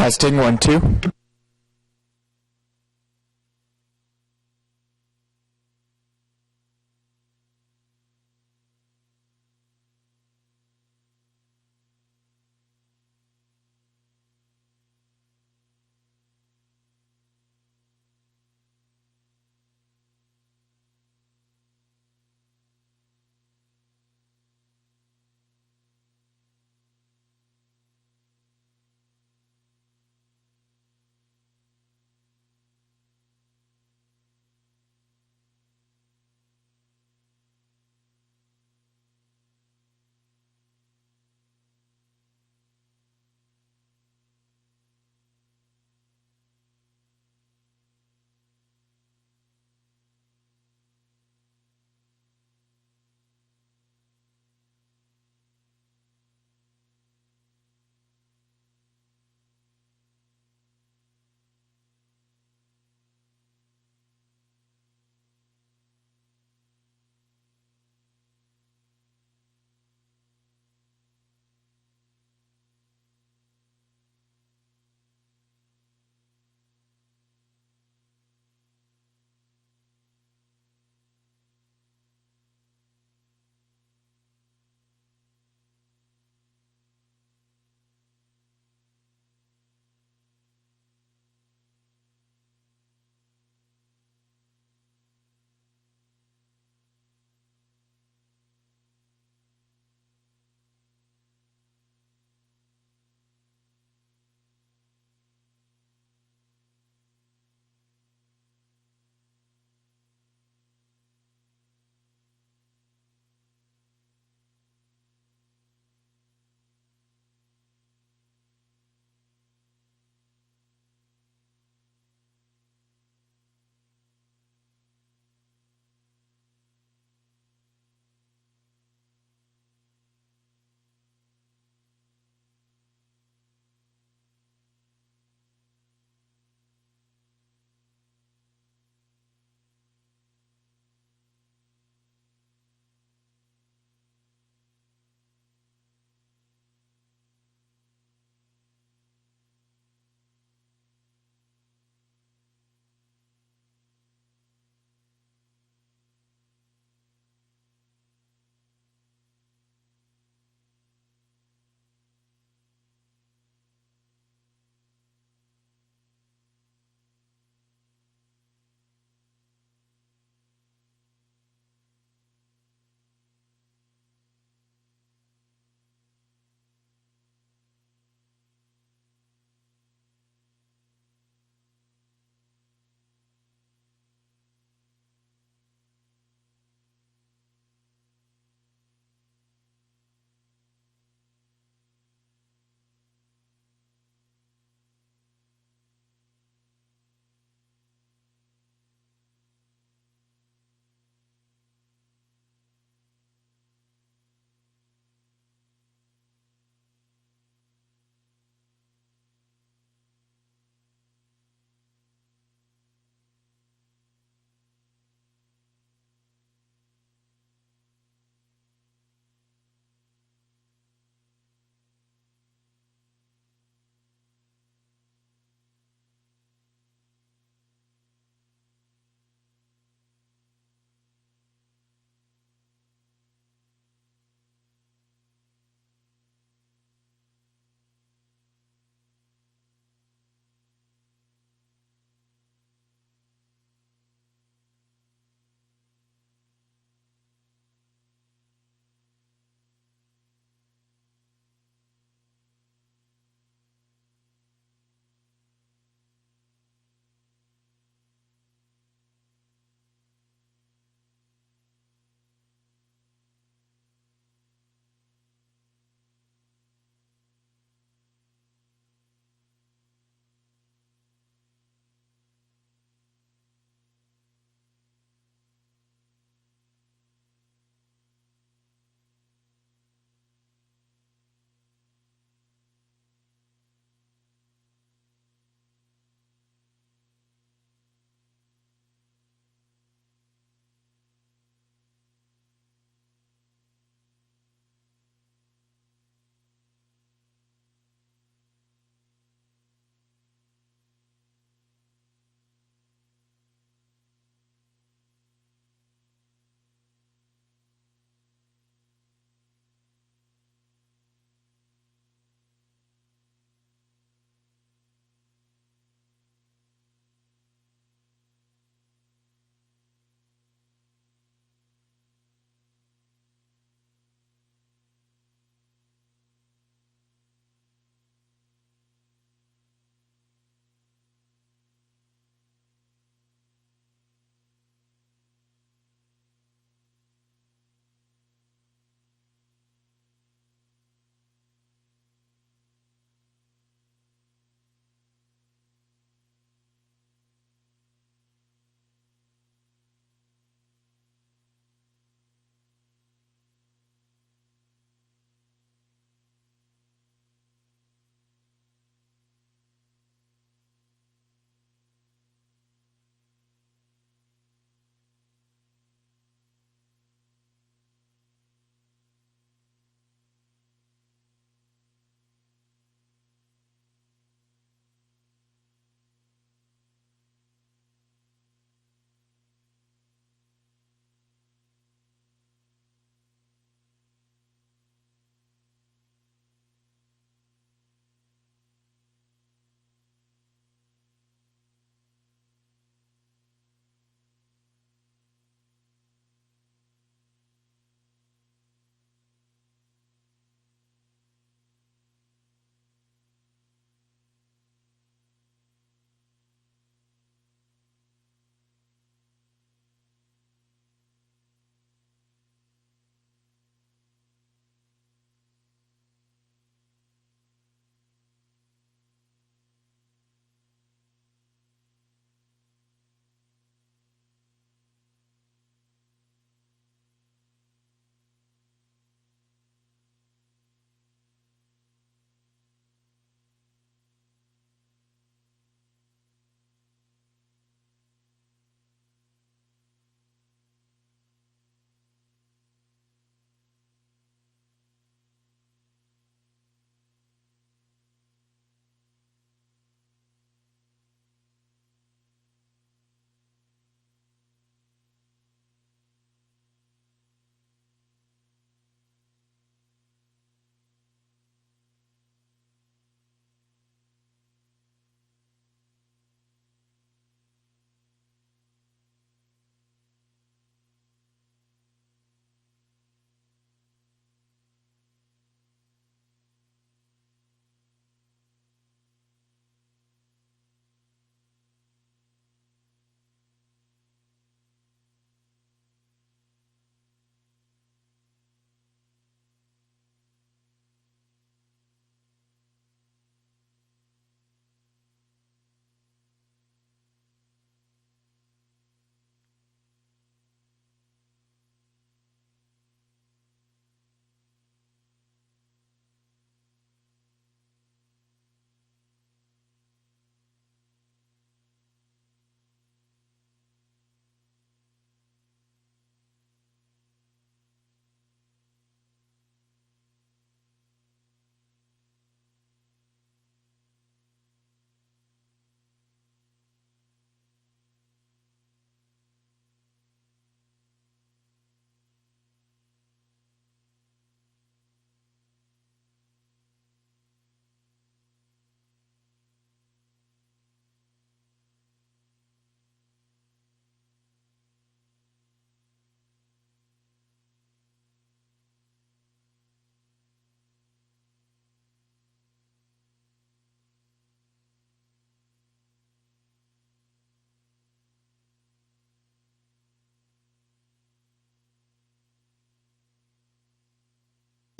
Testing 1, 2.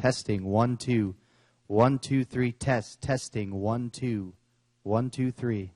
Testing 1 2 1 2 3 test. Testing 1 2 1 2 3.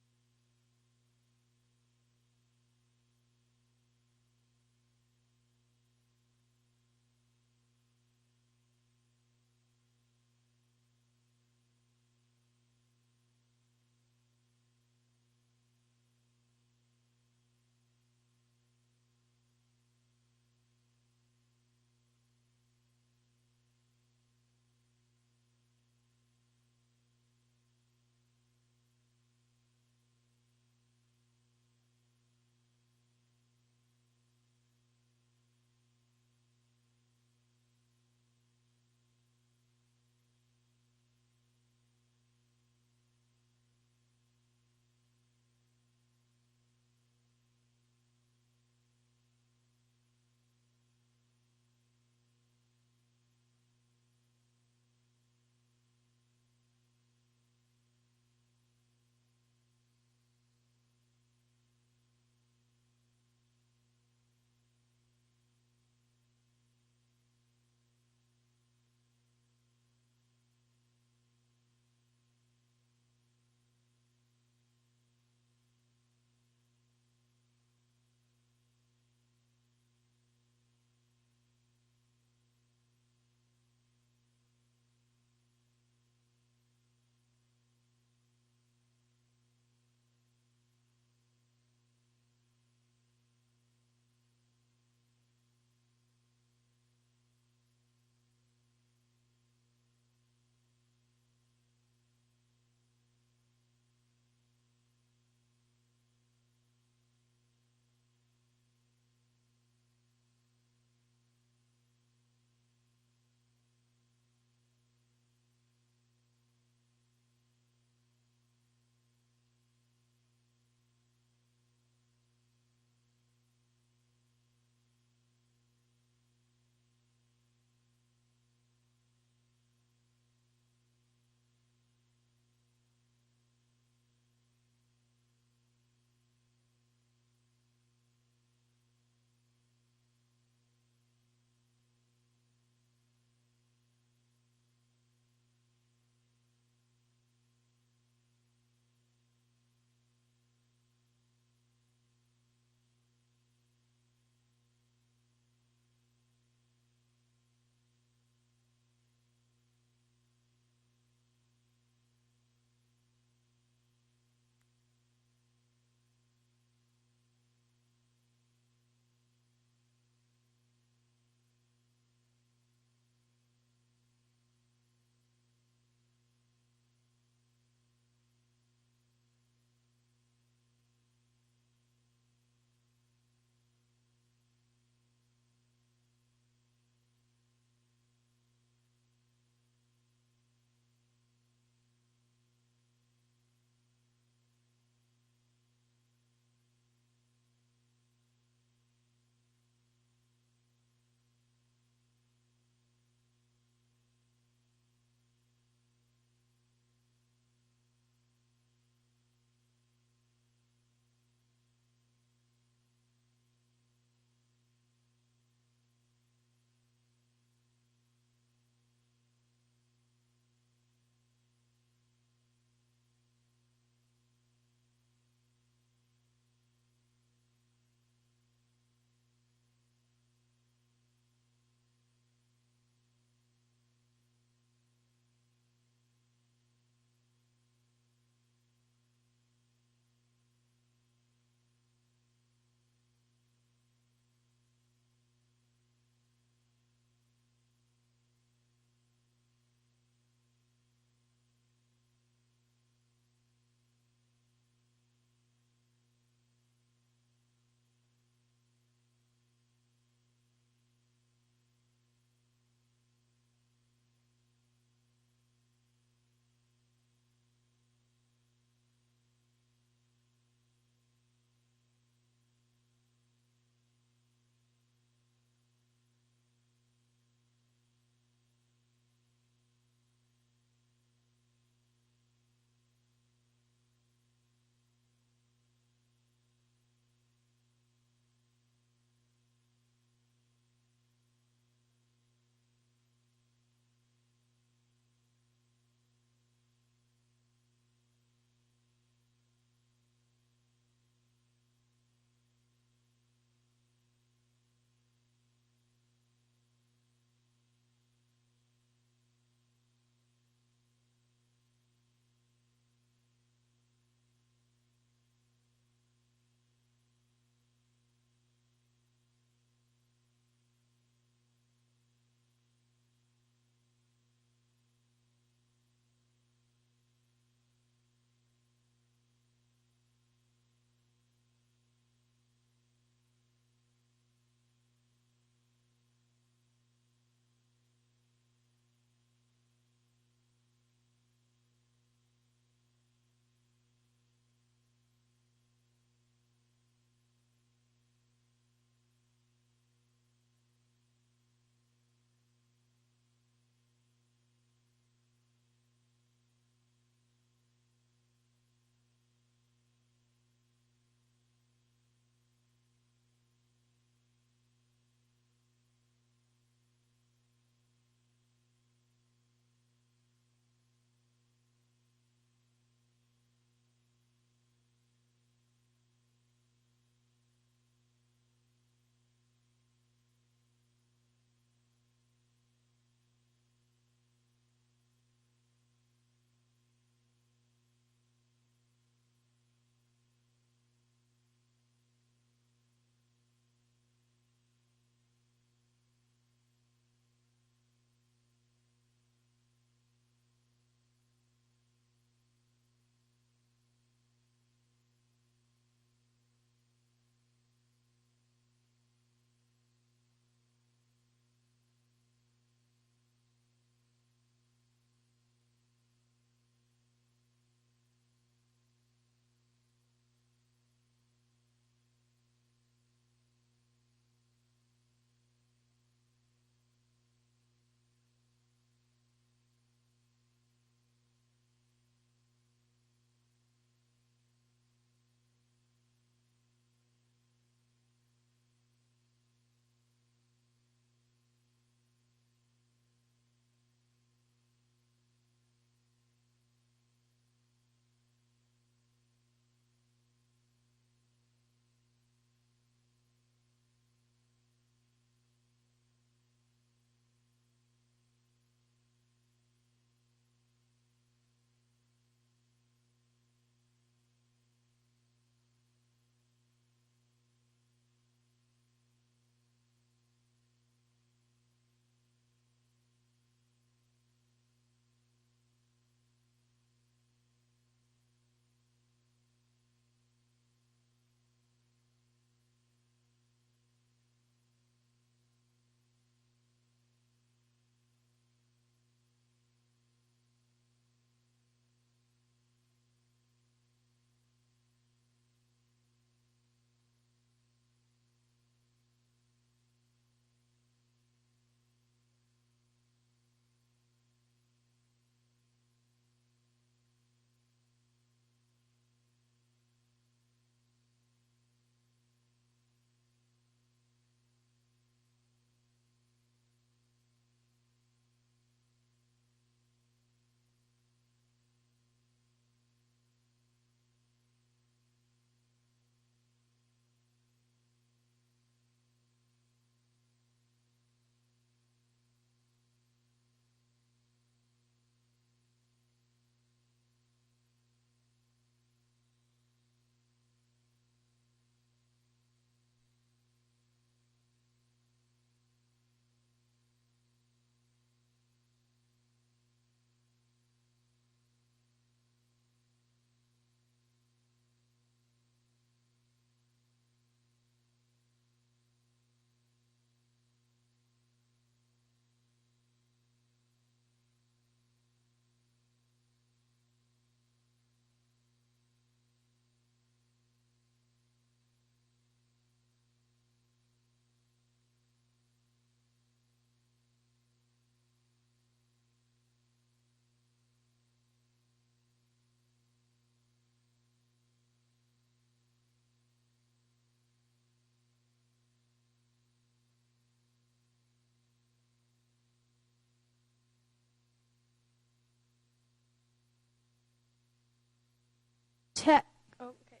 Check. Oh, okay.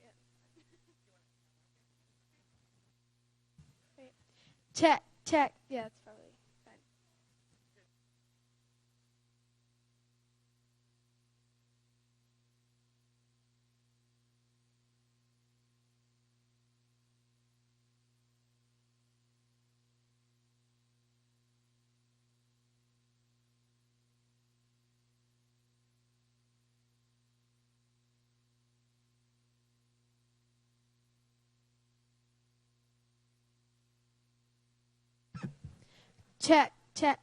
Yeah. Check. Check. Yeah, that's probably fine. Check. Check.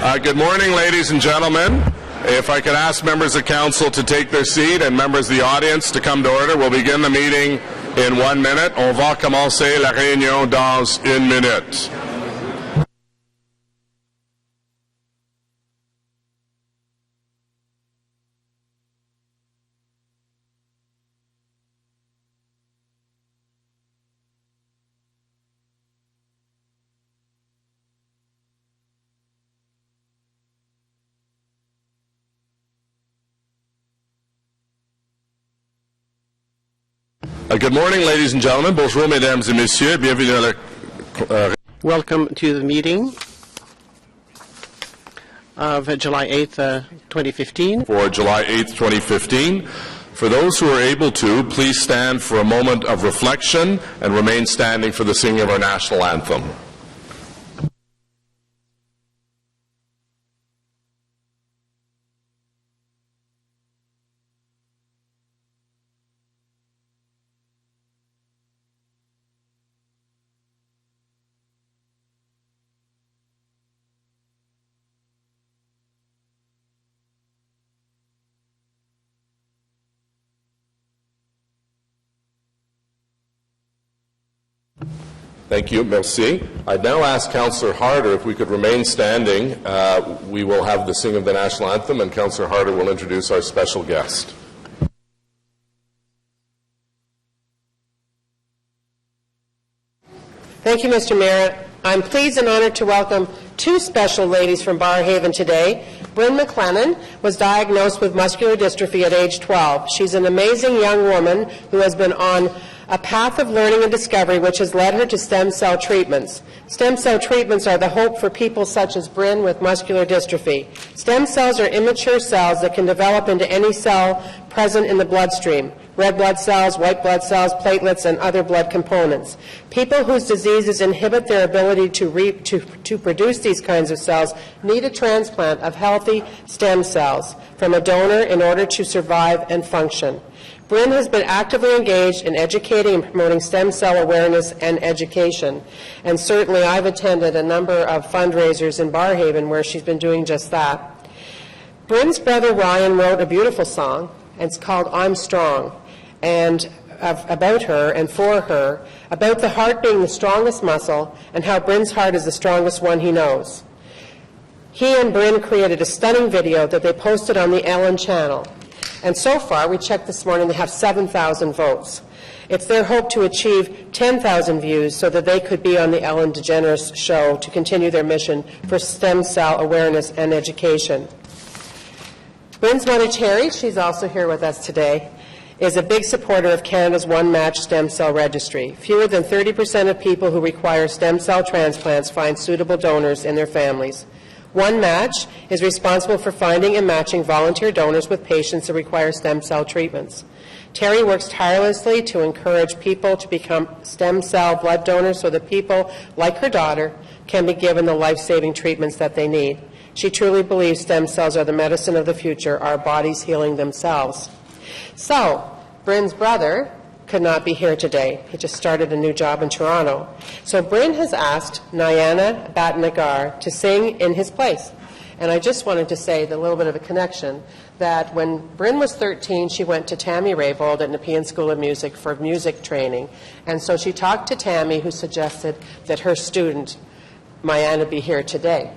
Good morning, ladies and gentlemen. If I could ask members of council to take their seat and members of the audience to come to order, we'll begin the meeting in 1 minute. On va commencer la réunion dans 1 minute. Good morning, ladies and gentlemen. Bonjour, mesdames et messieurs. Bienvenue à la... Welcome to the meeting of July 8th, 2015. For July 8th, 2015. For those who are able to, please stand for a moment of reflection and remain standing for the singing of our national anthem. Thank you. Merci. I'd now ask Councillor Harder if we could remain standing. We will have the singing of the national anthem, and Councillor Harder will introduce our special guest. Thank you, Mr. Mayor. I'm pleased and honored to welcome two special ladies from Barrhaven today. Bryn McLennan was diagnosed with muscular dystrophy at age 12. She's an amazing young woman who has been on a path of learning and discovery which has led her to stem cell treatments. Stem cell treatments are the hope for people such as Bryn with muscular dystrophy. Stem cells are immature cells that can develop into any cell present in the bloodstream: red blood cells, white blood cells, platelets, and other blood components. People whose diseases inhibit their ability to produce these kinds of cells need a transplant of healthy stem cells from a donor in order to survive and function. Bryn has been actively engaged in educating and promoting stem cell awareness and education, and certainly I've attended a number of fundraisers in Barrhaven where she's been doing just that. Bryn's brother Ryan wrote a beautiful song, and it's called I'm Strong, and about her and for her, about the heart being the strongest muscle and how Bryn's heart is the strongest one he knows. He and Bryn created a stunning video that they posted on the Ellen channel. And so far, we checked this morning, they have 7,000 votes. It's their hope to achieve 10,000 views so that they could be on the Ellen DeGeneres show to continue their mission for stem cell awareness and education. Bryn's mother, Terry, she's also here with us today, is a big supporter of Canada's one-match stem cell registry. Fewer than 30% of people who require stem cell transplants find suitable donors in their families. One Match is responsible for finding and matching volunteer donors with patients that require stem cell treatments. Terry works tirelessly to encourage people to become stem cell blood donors so that people, like her daughter, can be given the life-saving treatments that they need. She truly believes stem cells are the medicine of the future, our bodies healing themselves. So, Bryn's brother could not be here today. He just started a new job in Toronto. So Bryn has asked Nyana Batnagar to sing in his place. And I just wanted to say the little bit of a connection that when Bryn was 13, she went to Tammy Raybould at Nepean School of Music for music training. And so she talked to Tammy, who suggested that her student, Nyana, be here today.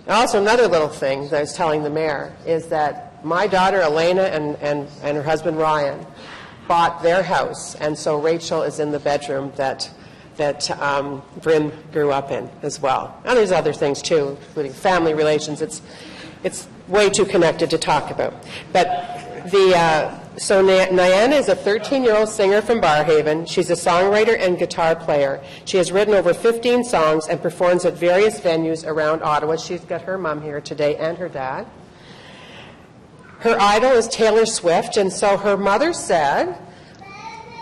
Also, another little thing that I was telling the mayor is that my daughter, Elena, and her husband, Ryan, bought their house, and so Rachel is in the bedroom that Bryn grew up in as well. And there's other things too, including family relations. It's way too connected to talk about. But so Nyana is a 13-year-old singer from Barrhaven. She's a songwriter and guitar player. She has written over 15 songs and performs at various venues around Ottawa. She's got her mom here today and her dad. Her idol is Taylor Swift, and so her mother said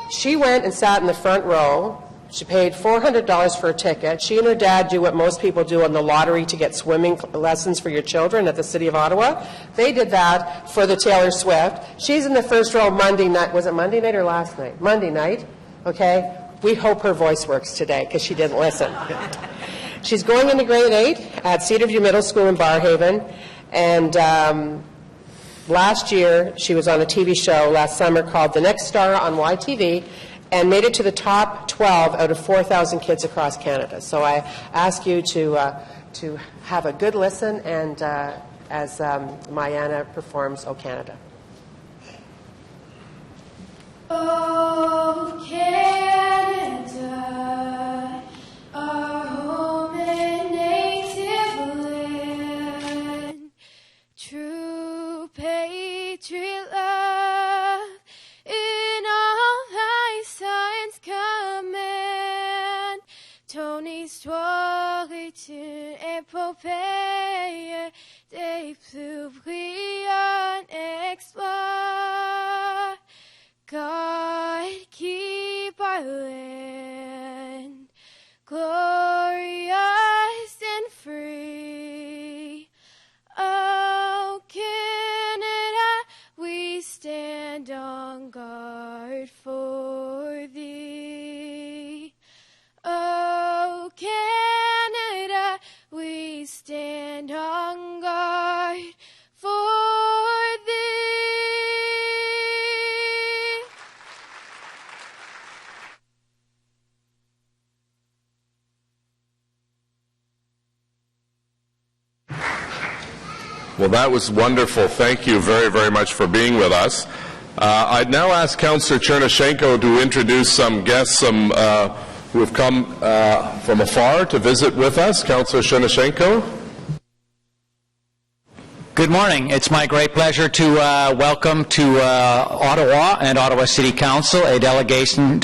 she went and sat in the front row. She paid $400 for a ticket. She and her dad do what most people do on the lottery to get swimming lessons for your children at the City of Ottawa. They did that for the Taylor Swift. She's in the first row Monday night. Was it Monday night or last night? Monday night, okay? We hope her voice works today because she didn't listen. She's going into grade 8 at Cedarview Middle School in Barrhaven, and last year she was on a TV show last summer called The Next Star on YTV, and made it to the top 12 out of 4,000 kids across Canada. So I ask you to have a good listen, and as Mayana performs "O Canada." Oh, Canada, our home and native land, true patriot love in all thy signs command. Tony's toiletin epopee, des plus brillants exploits. God, keep our land glorious and free. Oh, Canada, we stand on guard for thee. Oh, Canada, we stand on guard for thee. Well, that was wonderful. Thank you very, very much for being with us. I'd now ask Councillor Chernyshenko to introduce some guests who have come from afar to visit with us. Councillor Chernyshenko. Good morning. It's my great pleasure to welcome to Ottawa and Ottawa City Council a delegation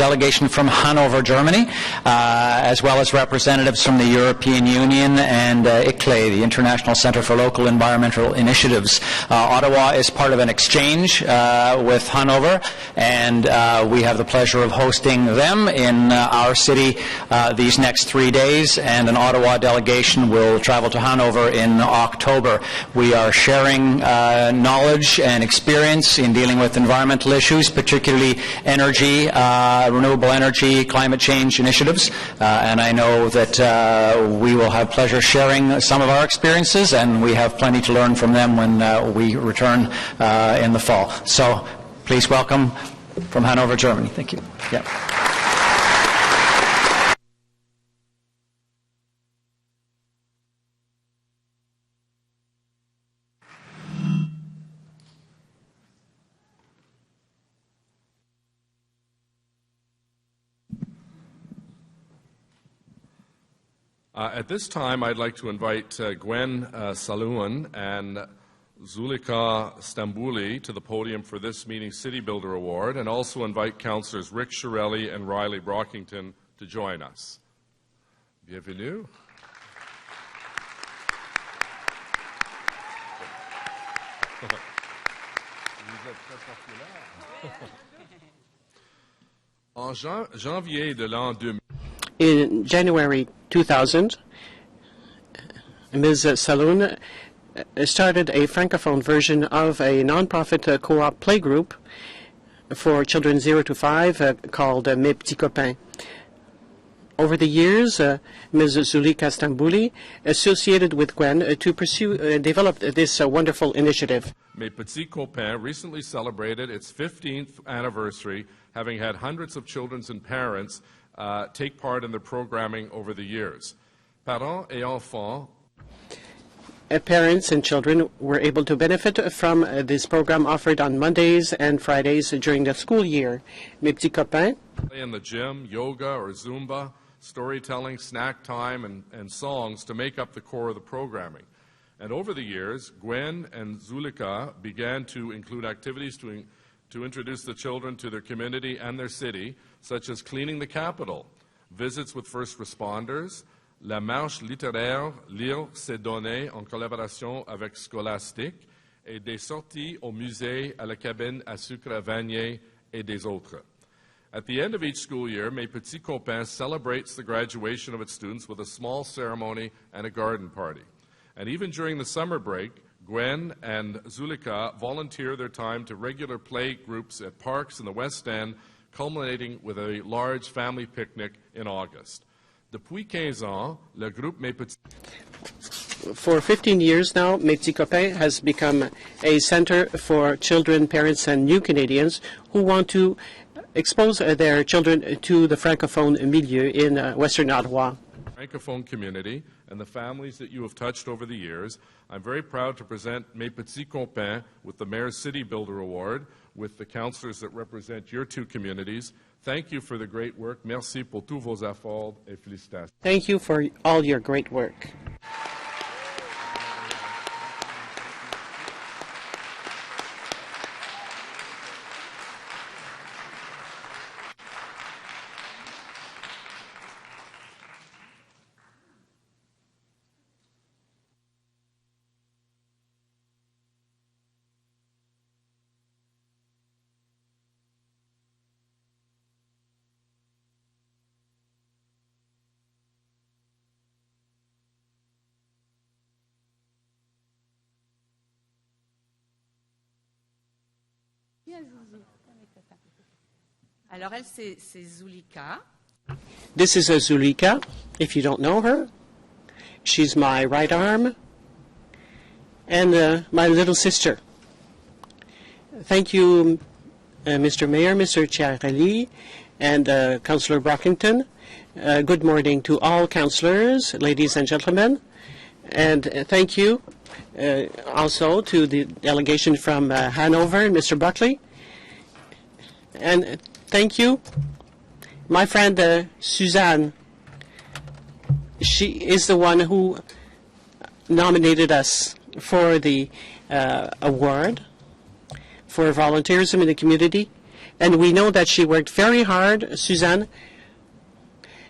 from Hanover, Germany, as well as representatives from the European Union and ICLE, the International Center for Local Environmental Initiatives. Ottawa is part of an exchange with Hanover, and we have the pleasure of hosting them in our city these next 3 days, and an Ottawa delegation will travel to Hanover in October. We are sharing knowledge and experience in dealing with environmental issues, particularly energy, renewable energy, climate change initiatives, and I know that we will have pleasure sharing some of our experiences, and we have plenty to learn from them when we return in the fall. So please welcome from Hanover, Germany. Thank you. Yeah. At this time, I'd like to invite Gwen Saluan and Zulika Stambouli to the podium for this meeting's City Builder Award, and also invite Councillors Rick Shirelli and Riley Brockington to join us. Bienvenue. En janvier de l'an 2000, in January 2000, Ms. Saloon started a francophone version of a non-profit co-op playgroup for children 0 to 5 called Mes Petits Copains. Over the years, Ms. Zulika Stambouli associated with Gwen to pursue develop this wonderful initiative. Mes Petits Copains recently celebrated its 15th anniversary, having had hundreds of children and parents take part in the programming over the years. Parents et enfants. Parents and children were able to benefit from this program offered on Mondays and Fridays during the school year. Mes Petits Copains. In the gym, yoga or Zumba, storytelling, snack time, and songs to make up the core of the programming. And over the years, Gwen and Zulika began to include activities to introduce the children to their community and their city, such as cleaning the Capitol, visits with first responders, la marche littéraire Lire s'est donnée en collaboration avec Scholastique, et des sorties au musée, à la cabine à sucre vanillé, et des autres. At the end of each school year, Mes Petits Copains celebrates the graduation of its students with a small ceremony and a garden party. And even during the summer break, Gwen and Zulika volunteer their time to regular play groups at parks in the West End, culminating with a large family picnic in August. Depuis 15 ans, le groupe Mes Petits For 15 years now, Mes Petits Copains has become a center for children, parents, and new Canadians who want to expose their children to the Francophone milieu in Western Ottawa. Francophone community and the families that you have touched over the years. I'm very proud to present Mes Petits Copains with the Mayor's City Builder Award with the councillors that represent your two communities. Thank you for the great work. Merci pour tous vos efforts et félicitations. Thank you for all your great work. Alors elle, c'est Zulika. This is Zulika, if you don't know her. She's my right arm and my little sister. Thank you, Mr. Mayor, Mr. Chiarelli, and Councillor Brockington. Good morning to all councillors, ladies and gentlemen. And thank you also to the delegation from Hanover and Mr. Buckley. And thank you, my friend Suzanne. She is the one who nominated us for the award for volunteerism in the community. And we know that she worked very hard. Suzanne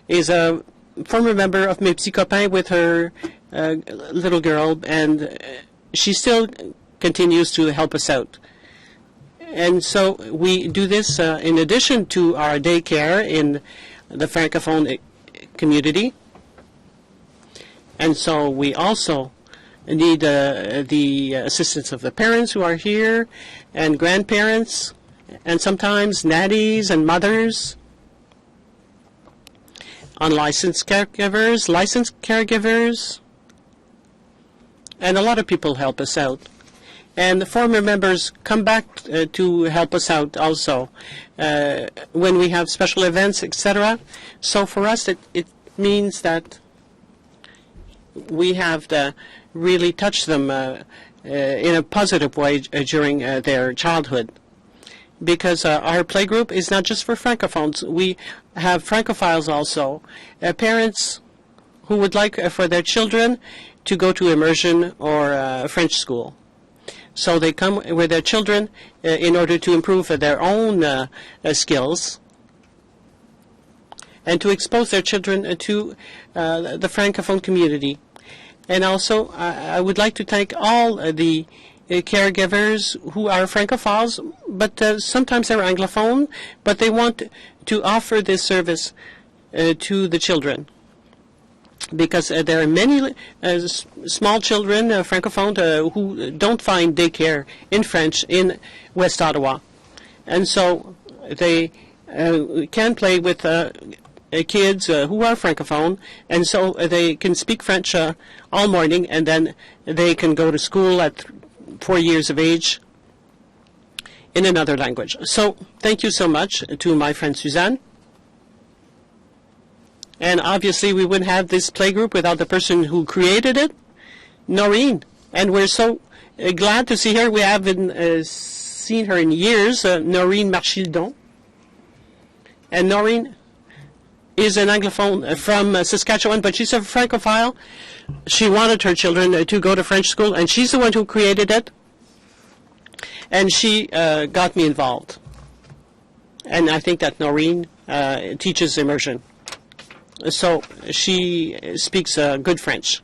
is a former member of Mes Petits Copains with her little girl, and she still continues to help us out. And so we do this in addition to our daycare in the Francophone community. And so we also need the assistance of the parents who are here and grandparents and sometimes nannies and mothers, unlicensed caregivers, and a lot of people help us out. And the former members come back to help us out also when we have special events, etc. So for us, it means that we have to really touch them in a positive way during their childhood. Because our playgroup is not just for Francophones. We have Francophiles also, parents who would like for their children to go to immersion or French school. So they come with their children in order to improve their own skills and to expose their children to the Francophone community. And also, I would like to thank all the caregivers who are Francophiles, but sometimes they're Anglophone, but they want to offer this service to the children. Because there are many small children, Francophone, who don't find daycare in French in West Ottawa. And so they can play with kids who are Francophone, and so they can speak French all morning, and then they can go to school at 4 years of age in another language. So thank you so much to my friend Suzanne. And obviously we wouldn't have this playgroup without the person who created it, Noreen. And we're so glad to see her. We haven't seen her in years, Noreen Marchildon. And Noreen is an Anglophone from Saskatchewan, but she's a Francophile. She wanted her children to go to French school, and she's the one who created it. And she got me involved. And I think that Noreen teaches immersion. So she speaks good French.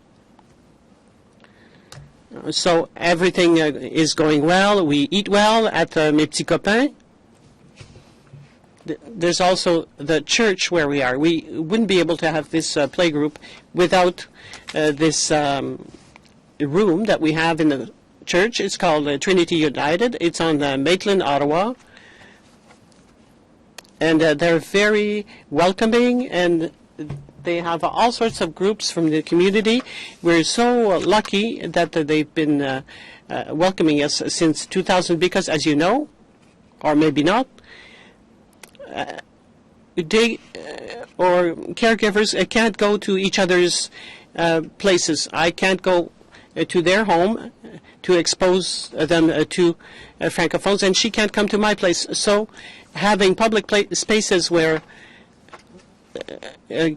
So everything is going well. We eat well at Mes Petits Copains. There's also the church where we are. We wouldn't be able to have this playgroup without this room that we have in the church. It's called Trinity United. It's on Maitland, Ottawa. And they're very welcoming, and They have all sorts of groups from the community. We're so lucky that they've been welcoming us since 2000 because, as you know, or maybe not, they or caregivers can't go to each other's places. I can't go to their home to expose them to francophones, and she can't come to my place. So having public spaces where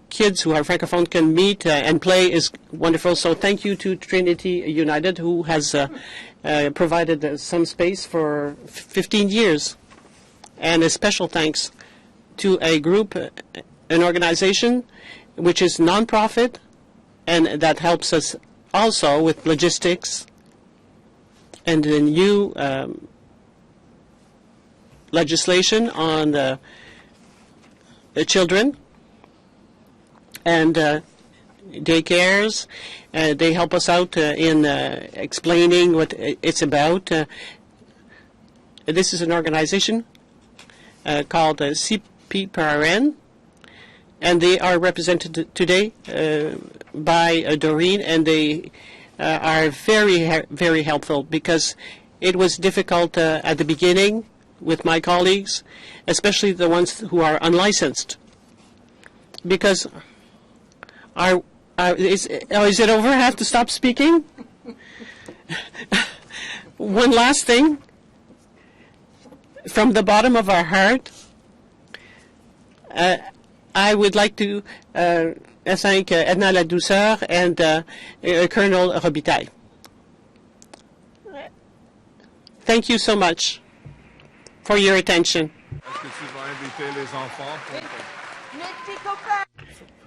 kids who are francophone can meet and play is wonderful. So thank you to Trinity United, who has provided some space for 15 years. And a special thanks to a group, an organization which is non-profit and that helps us also with logistics and the new legislation on the children and daycares. They help us out in explaining what it's about. This is an organization called CPPRN, and they are represented today by Doreen, and they are very, very helpful because it was difficult at the beginning with my colleagues, especially the ones who are unlicensed, because is it over? I have to stop speaking? One last thing. From the bottom of our heart, I would like to thank Edna Ladouceur and Colonel Robitaille. Thank you so much for your attention.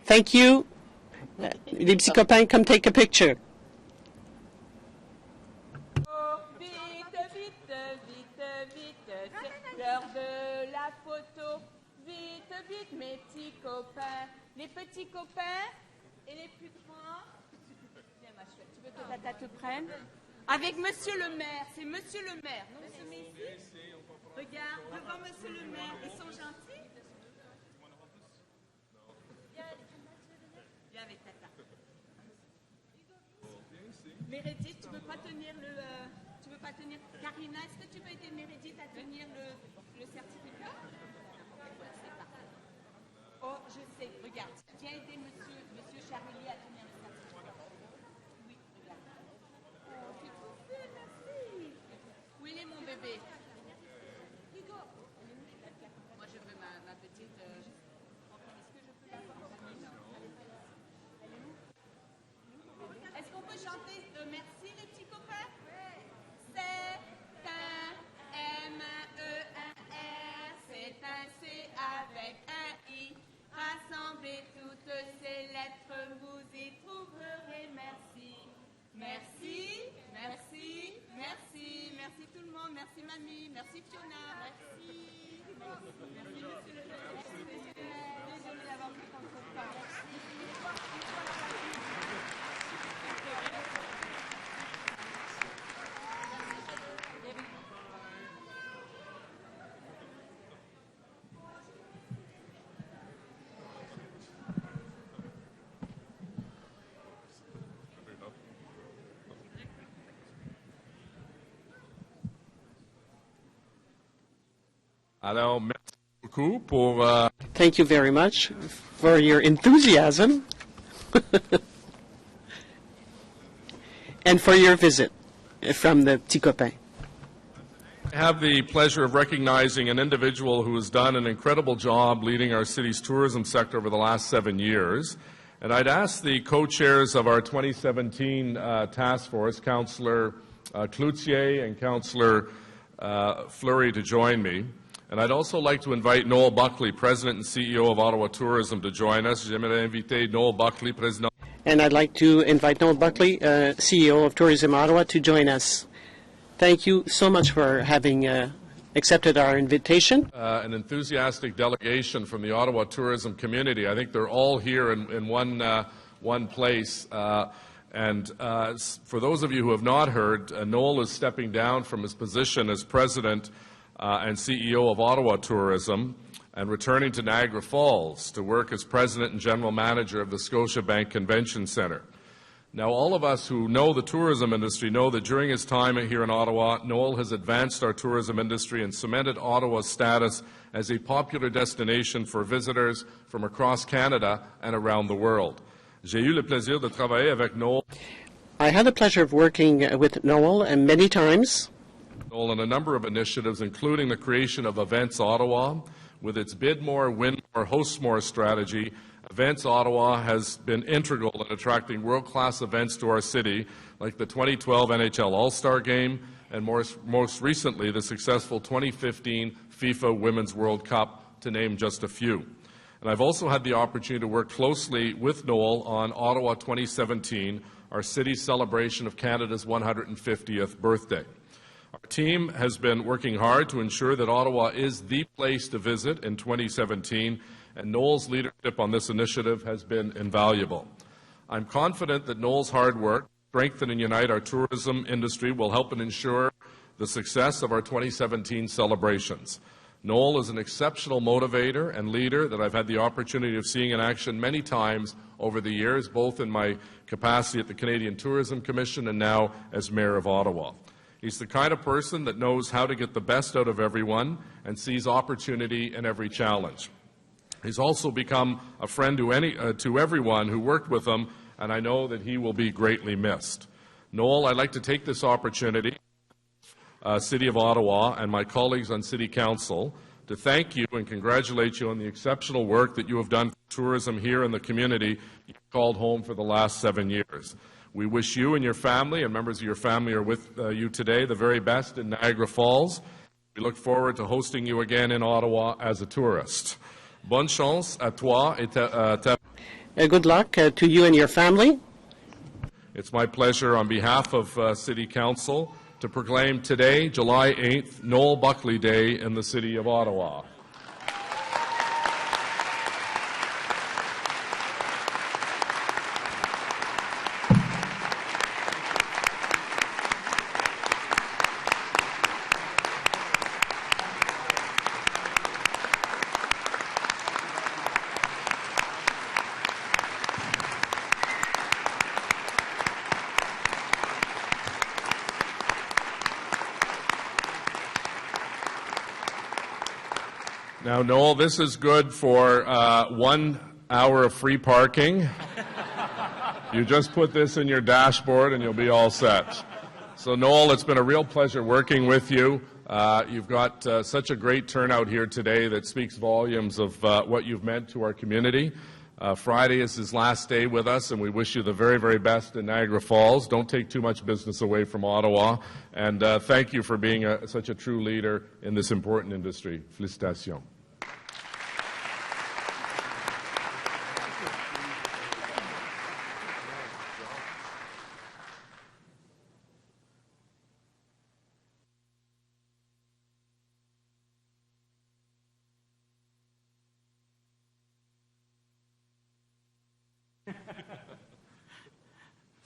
Thank you. Les petits copains, come take a picture. Mes petits copains, les petits copains et les plus grands. Viens ma chouette, tu veux que tata te prenne? Avec monsieur le maire, c'est monsieur le maire. Non, monsieur Messi. Regarde, devant monsieur le maire, ils sont gentils. Viens avec tata. Meredith, tu veux pas tenir tu veux pas tenir. Karina, est-ce que tu peux aider Meredith à tenir le certificat? Oh, je sais, regarde. Viens aider monsieur Charlie à tenir le certificat. Oui, regarde. Oh, c'est trop fait, merci. Où il est mon bébé? Hugo. Moi, je veux ma petite... Est-ce que je peux la voir? Elle est où? Est-ce qu'on peut chanter merci, les petits copains? C'est un M-E-1-R, c'est un C avec un I. Rassemblez toutes ces lettres, vous y trouverez merci. Merci, merci, merci, merci tout le monde, merci mamie, merci Fiona, merci. Merci monsieur le maire. Désolée d'avoir pris tant de temps. Alors, merci beaucoup pour... Thank you very much for your enthusiasm and for your visit from the Petit Copain. I have the pleasure of recognizing an individual who has done an incredible job leading our city's tourism sector over the last 7 years. And I'd ask the co-chairs of our 2017 task force, Councillor Cloutier and Councillor Fleury, to join me. And I'd also like to invite Noel Buckley, President and CEO of Ottawa Tourism, to join us. J'aimerais inviter Noel Buckley, Président. And I'd like to invite Noel Buckley, CEO of Tourism Ottawa, to join us. Thank you so much for having accepted our invitation. An enthusiastic delegation from the Ottawa tourism community. I think they're all here in one place. And for those of you who have not heard, Noel is stepping down from his position as President and CEO of Ottawa Tourism and returning to Niagara Falls to work as president and general manager of the Scotiabank Convention Centre. Now, all of us who know the tourism industry know that during his time here in Ottawa, Noel has advanced our tourism industry and cemented Ottawa's status as a popular destination for visitors from across Canada and around the world. J'ai eu le plaisir de travailler avec Noel. I had the pleasure of working with Noel and many times. Noel on a number of initiatives, including the creation of Events Ottawa. With its Bid More, Win More, Host More strategy, Events Ottawa has been integral in attracting world-class events to our city, like the 2012 NHL All-Star Game, and most recently, the successful 2015 FIFA Women's World Cup, to name just a few. And I've also had the opportunity to work closely with Noel on Ottawa 2017, our city's celebration of Canada's 150th birthday. Our team has been working hard to ensure that Ottawa is the place to visit in 2017, and Noel's leadership on this initiative has been invaluable. I'm confident that Noel's hard work, strengthen and unite our tourism industry, will help and ensure the success of our 2017 celebrations. Noel is an exceptional motivator and leader that I've had the opportunity of seeing in action many times over the years, both in my capacity at the Canadian Tourism Commission and now as Mayor of Ottawa. He's the kind of person that knows how to get the best out of everyone and sees opportunity in every challenge. He's also become a friend to everyone who worked with him, and I know that he will be greatly missed. Noel, I'd like to take this opportunity, City of Ottawa and my colleagues on City Council, to thank you and congratulate you on the exceptional work that you have done for tourism here in the community you've called home for the last 7 years. We wish you and your family, and members of your family are with you today, the very best in Niagara Falls. We look forward to hosting you again in Ottawa as a tourist. Bonne chance à toi et ta... Good luck to you and your family. It's my pleasure on behalf of City Council to proclaim today, July 8th, Noel Buckley Day in the City of Ottawa. Now, Noel, this is good for 1 hour of free parking. You just put this in your dashboard and you'll be all set. So, Noel, it's been a real pleasure working with you. You've got such a great turnout here today that speaks volumes of what you've meant to our community. Friday is his last day with us, and we wish you the very, very best in Niagara Falls. Don't take too much business away from Ottawa. And thank you for being such a true leader in this important industry. Félicitations.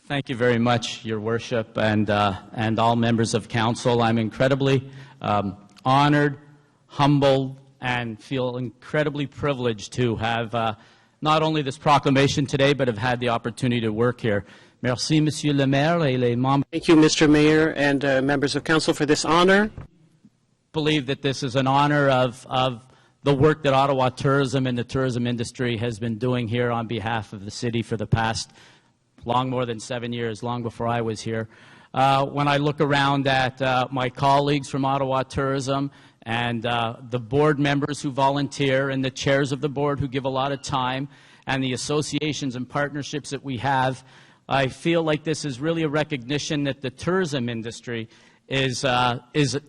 Thank you very much, Your Worship, and all members of Council. I'm incredibly honored, humbled, and feel incredibly privileged to have not only this proclamation today, but have had the opportunity to work here. Merci, Monsieur le Maire, et les membres. Thank you, Mr. Mayor and members of Council, for this honor. I believe that this is an honor of the work that Ottawa Tourism and the tourism industry has been doing here on behalf of the city for the past long more than 7 years, long before I was here. When I look around at my colleagues from Ottawa Tourism and the board members who volunteer and the chairs of the board who give a lot of time and the associations and partnerships that we have, I feel like this is really a recognition that the tourism industry is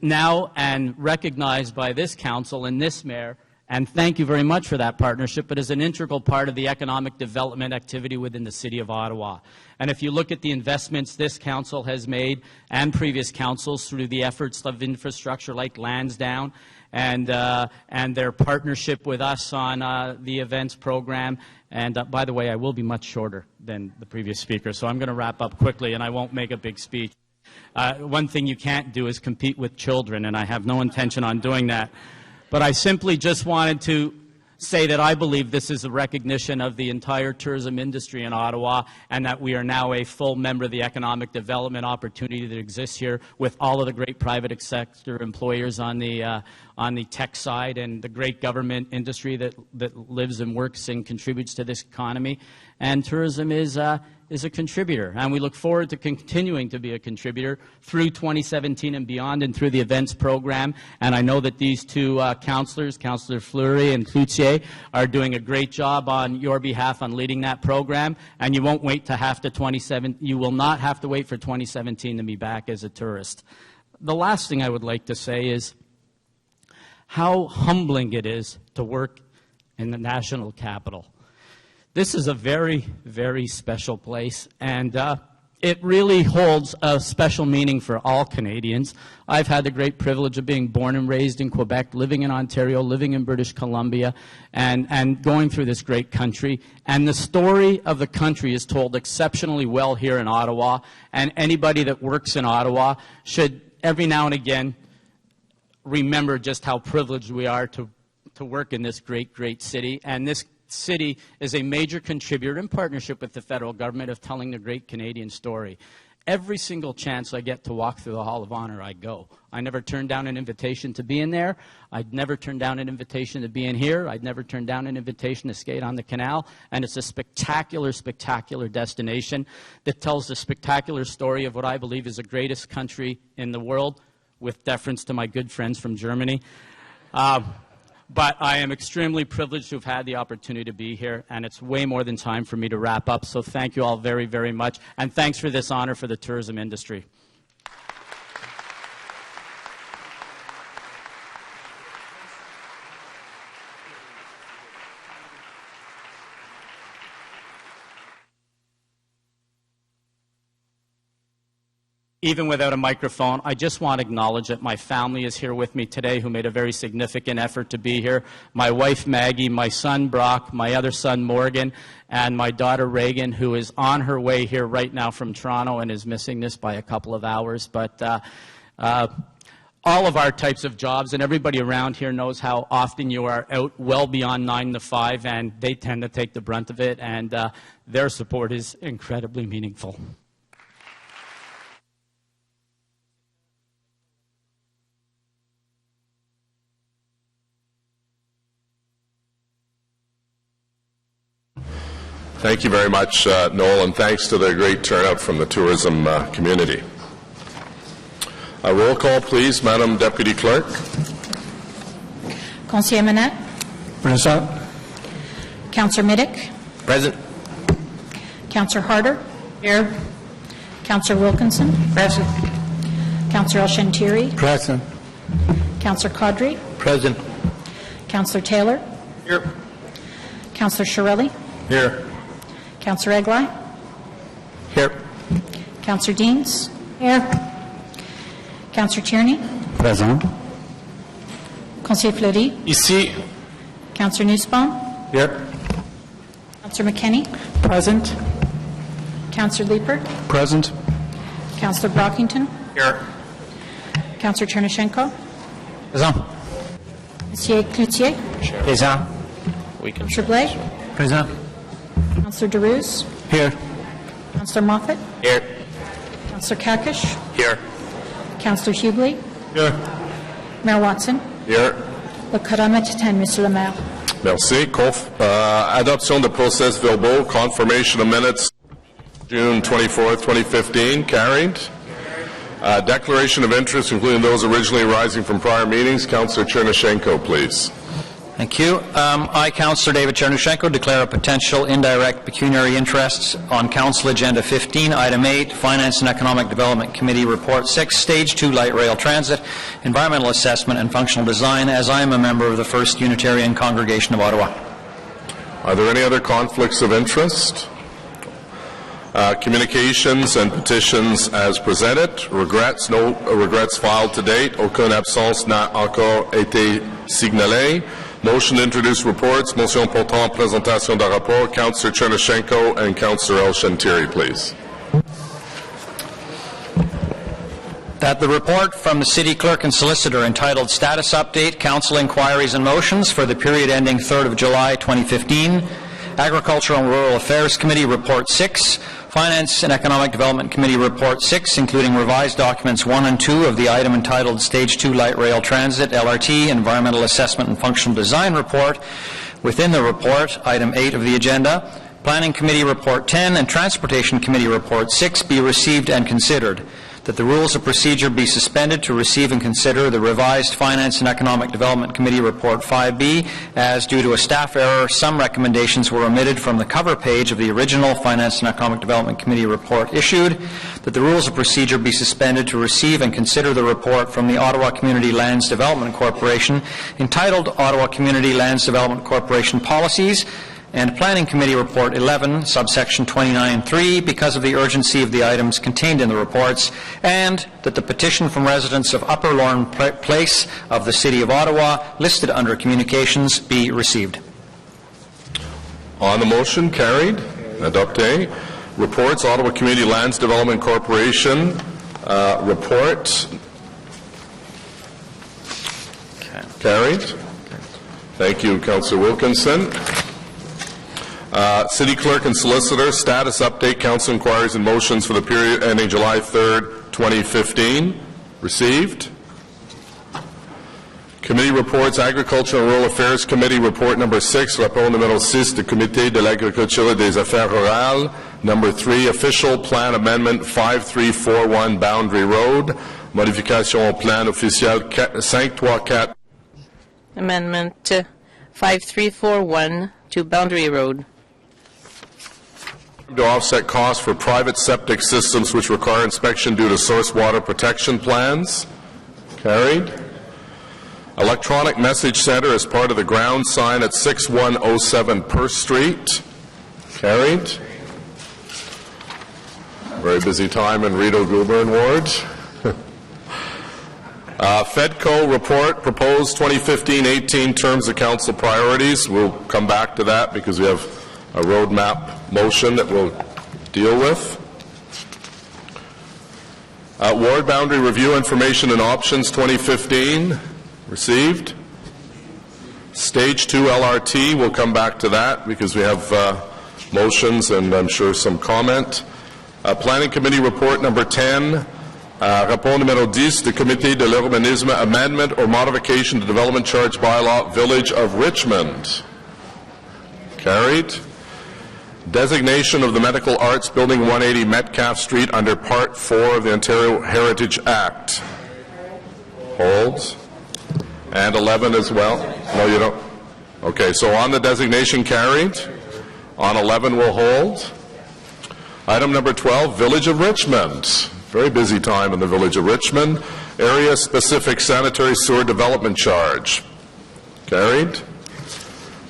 now and recognized by this council and this mayor. And thank you very much for that partnership, but is an integral part of the economic development activity within the City of Ottawa. And if you look at the investments this council has made and previous councils through the efforts of infrastructure like Lansdowne and their partnership with us on the events program. And by the way, I will be much shorter than the previous speaker, so I'm going to wrap up quickly and I won't make a big speech. One thing you can't do is compete with children, and I have no intention on doing that. But I simply just wanted to say that I believe this is a recognition of the entire tourism industry in Ottawa, and that we are now a full member of the economic development opportunity that exists here with all of the great private sector employers on the tech side, and the great government industry that lives and works and contributes to this economy. And tourism is a contributor, and we look forward to continuing to be a contributor through 2017 and beyond, and through the events program. And I know that these two councillors, Councillor Fleury and Cloutier, are doing a great job on your behalf on leading that program. And you won't wait to you will not have to wait for 2017 to be back as a tourist. The last thing I would like to say is how humbling it is to work in the national capital. This is a very, very special place, and it really holds a special meaning for all Canadians. I've had the great privilege of being born and raised in Quebec, living in Ontario, living in British Columbia, and going through this great country. And the story of the country is told exceptionally well here in Ottawa, and anybody that works in Ottawa should every now and again remember just how privileged we are to work in this great, great city. And this city is a major contributor in partnership with the federal government of telling the great Canadian story. Every single chance I get to walk through the Hall of Honor, I go. I never turn down an invitation to be in there. I'd never turn down an invitation to be in here. I'd never turn down an invitation to skate on the canal. And it's a spectacular, spectacular destination that tells the spectacular story of what I believe is the greatest country in the world, with deference to my good friends from Germany. But I am extremely privileged to have had the opportunity to be here, and it's way more than time for me to wrap up. So thank you all very, very much, and thanks for this honor for the tourism industry. Even without a microphone, I just want to acknowledge that my family is here with me today, who made a very significant effort to be here. My wife, Maggie, my son, Brock, my other son, Morgan, and my daughter, Reagan, who is on her way here right now from Toronto and is missing this by a couple of hours. But all of our types of jobs, and everybody around here knows how often you are out well beyond 9 to 5, and they tend to take the brunt of it, and their support is incredibly meaningful. Thank you very much, Noel, and thanks to the great turnout from the tourism community. A roll call, please, Madam Deputy Clerk. Conseiller Manette. Present. Councillor Middick. Present. Councillor Harder. Here. Councillor Wilkinson. Present. Councillor El-Shantiri. Present. Councillor Caudry. Present. Councillor Taylor. Here. Councillor Shirelli. Here. Councillor Egli. Here. Councillor Deans. Here. Councillor Tierney. Present. Conseiller Fleury. Ici. Councillor Nussbaum. Here. Councillor McKenney. Present. Councillor Liepert. Present. Councillor Brockington. Here. Councillor Chernyshenko. Present. Monsieur Cloutier. Present. Councillor Blais. Present. Councillor Derouz. Here. Councillor Moffat. Here. Councillor Kakish. Here. Councillor Hughley. Here. Mayor Watson. Here. Le quorum est atteint, Monsieur le Maire. Merci. Adoption de procès verbaux, confirmation of minutes, June 24th, 2015, carried. Declaration of interest, including those originally arising from prior meetings. Councillor Chernyshenko, please. Thank you. I, Councillor David Chernyshenko, declare a potential indirect pecuniary interests on Council Agenda 15, Item 8, Finance and Economic Development Committee Report 6, Stage 2 Light Rail Transit, Environmental Assessment and Functional Design, as I am a member of the First Unitarian Congregation of Ottawa. Are there any other conflicts of interest? Communications and petitions as presented. Regrets, no regrets filed to date. Aucune absence n'a encore été signalée. Motion to introduce reports. Motion portant présentation d'un rapport. Councillor Chernyshenko and Councillor El-Shantiri, please. That the report from the City Clerk and Solicitor entitled Status Update, Council Inquiries and Motions for the period ending 3rd of July 2015, Agricultural and Rural Affairs Committee Report 6, Finance and Economic Development Committee Report 6, including revised documents 1 and 2 of the item entitled Stage 2 Light Rail Transit, LRT, Environmental Assessment and Functional Design Report. Within the report, item 8 of the agenda, Planning Committee Report 10 and Transportation Committee Report 6 be received and considered. That the rules of procedure be suspended to receive and consider the revised Finance and Economic Development Committee Report 5B, as due to a staff error, some recommendations were omitted from the cover page of the original Finance and Economic Development Committee report issued. That the rules of procedure be suspended to receive and consider the report from the Ottawa Community Lands Development Corporation entitled Ottawa Community Lands Development Corporation Policies, and Planning Committee Report 11, subsection 29.3, because of the urgency of the items contained in the reports, and that the petition from residents of Upper Lorne Place of the City of Ottawa, listed under Communications, be received. On the motion, carried. Adopté. Reports, Ottawa Community Lands Development Corporation report. Carried. Thank you, Councillor Wilkinson. City Clerk and Solicitor, status update, Council inquiries and motions for the period ending July 3rd, 2015. Received. Committee reports, Agriculture and Rural Affairs Committee Report number 6, rapport numéro 6 du Comité de l'Agriculture et des Affaires Rurales. Number 3, Official Plan Amendment 5341 Boundary Road. Modification au plan officiel 534. Amendment 5341 to Boundary Road. To offset costs for private septic systems which require inspection due to source water protection plans. Carried. Electronic Message Center as part of the ground sign at 6107 Perth Street. Carried. Very busy time in Rideau Goulburn Ward. FEDCO report, proposed 2015-18 terms of council priorities. We'll come back to that because we have a roadmap motion that we'll deal with. Ward boundary review information and options 2015, received. Stage 2 LRT, we'll come back to that because we have motions and I'm sure some comment. Planning Committee report number 10. Rapport numéro 10 du Comité de l'Urbanisme, amendment or modification to development charge bylaw, Village of Richmond. Carried. Designation of the Medical Arts Building 180 Metcalfe Street under Part 4 of the Ontario Heritage Act. Holds. And 11 as well. No, you don't. Okay, so on the designation, carried. On 11 will hold. Item number 12, Village of Richmond. Very busy time in the Village of Richmond. Area-specific sanitary sewer development charge. Carried.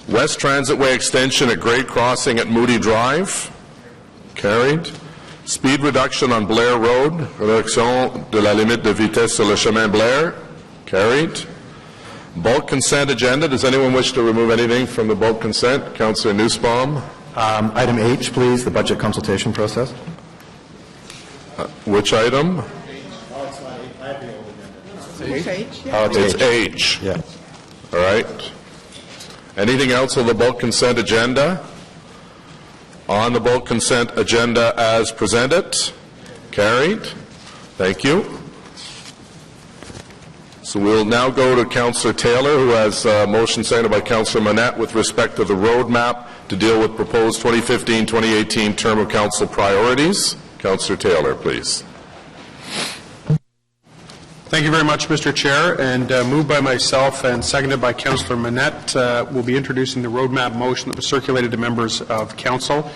West Transitway extension at grade crossing at Moody Drive. Carried. Speed reduction on Blair Road. Réduction de la limite de vitesse sur le chemin Blair. Carried. Bulk consent agenda. Does anyone wish to remove anything from the bulk consent? Councillor Nussbaum. Item H, please, the budget consultation process. Which item? It's H. It's H. Yeah. All right. Anything else on the bulk consent agenda? On the bulk consent agenda as presented? Carried. Thank you. So we'll now go to Councillor Taylor, who has a motion seconded by Councillor Monette with respect to the roadmap to deal with proposed 2015-2018 term of council priorities. Councillor Taylor, please. Thank you very much, Mr. Chair, and moved by myself and seconded by Councillor Monette. We'll be introducing the roadmap motion that was circulated to members of council.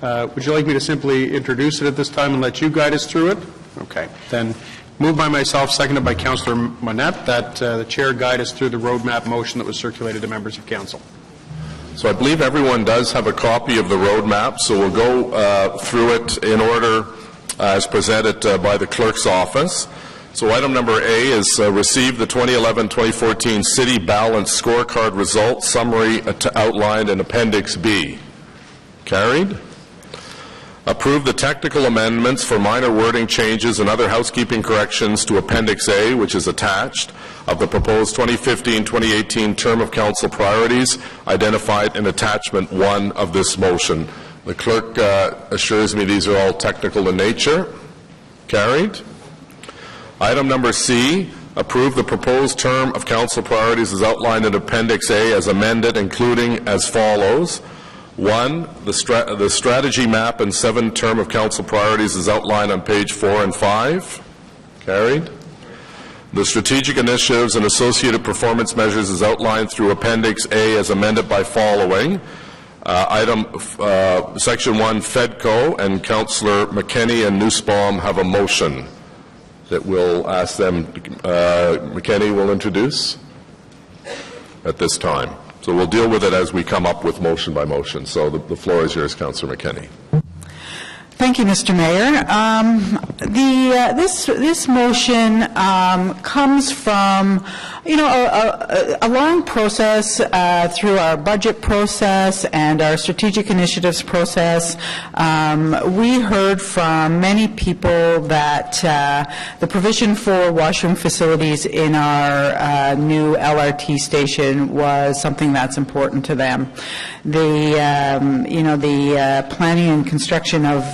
Would you like me to simply introduce it at this time and let you guide us through it? Okay. Then moved by myself, seconded by Councillor Monette, that the chair guide us through the roadmap motion that was circulated to members of council. So I believe everyone does have a copy of the roadmap, so we'll go through it in order as presented by the clerk's office. So item number A is receive the 2011-2014 City Balance Scorecard Results Summary outlined in Appendix B. Carried. Approve the technical amendments for minor wording changes and other housekeeping corrections to Appendix A, which is attached, of the proposed 2015-2018 term of council priorities identified in Attachment 1 of this motion. The clerk assures me these are all technical in nature. Carried. Item number C, approve the proposed term of council priorities as outlined in Appendix A as amended, including as follows. 1, the strategy map and 7 term of council priorities is outlined on page 4 and 5. Carried. The strategic initiatives and associated performance measures is outlined through Appendix A as amended by following. Section 1, FEDCO, and Councillor McKenney and Nussbaum have a motion that we'll ask them, McKenney will introduce at this time. So we'll deal with it as we come up with motion by motion. So the floor is yours, Councillor McKenney. Thank you, Mr. Mayor. This motion comes from, a long process through our budget process and our strategic initiatives process. We heard from many people that the provision for washroom facilities in our new LRT station was something that's important to them. The planning and construction of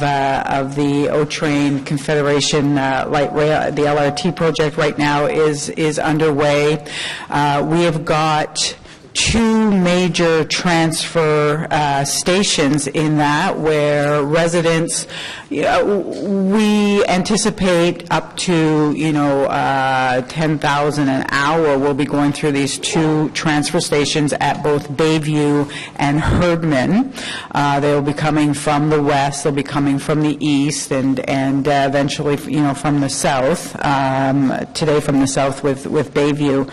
the O-Train Confederation Light Rail, the LRT project right now is underway. We have got 2 major transfer stations in that where residents, we anticipate up to, 10,000 an hour will be going through these 2 transfer stations at both Bayview and Herdman. They'll be coming from the west, they'll be coming from the east, and eventually, from the south, today from the south with Bayview.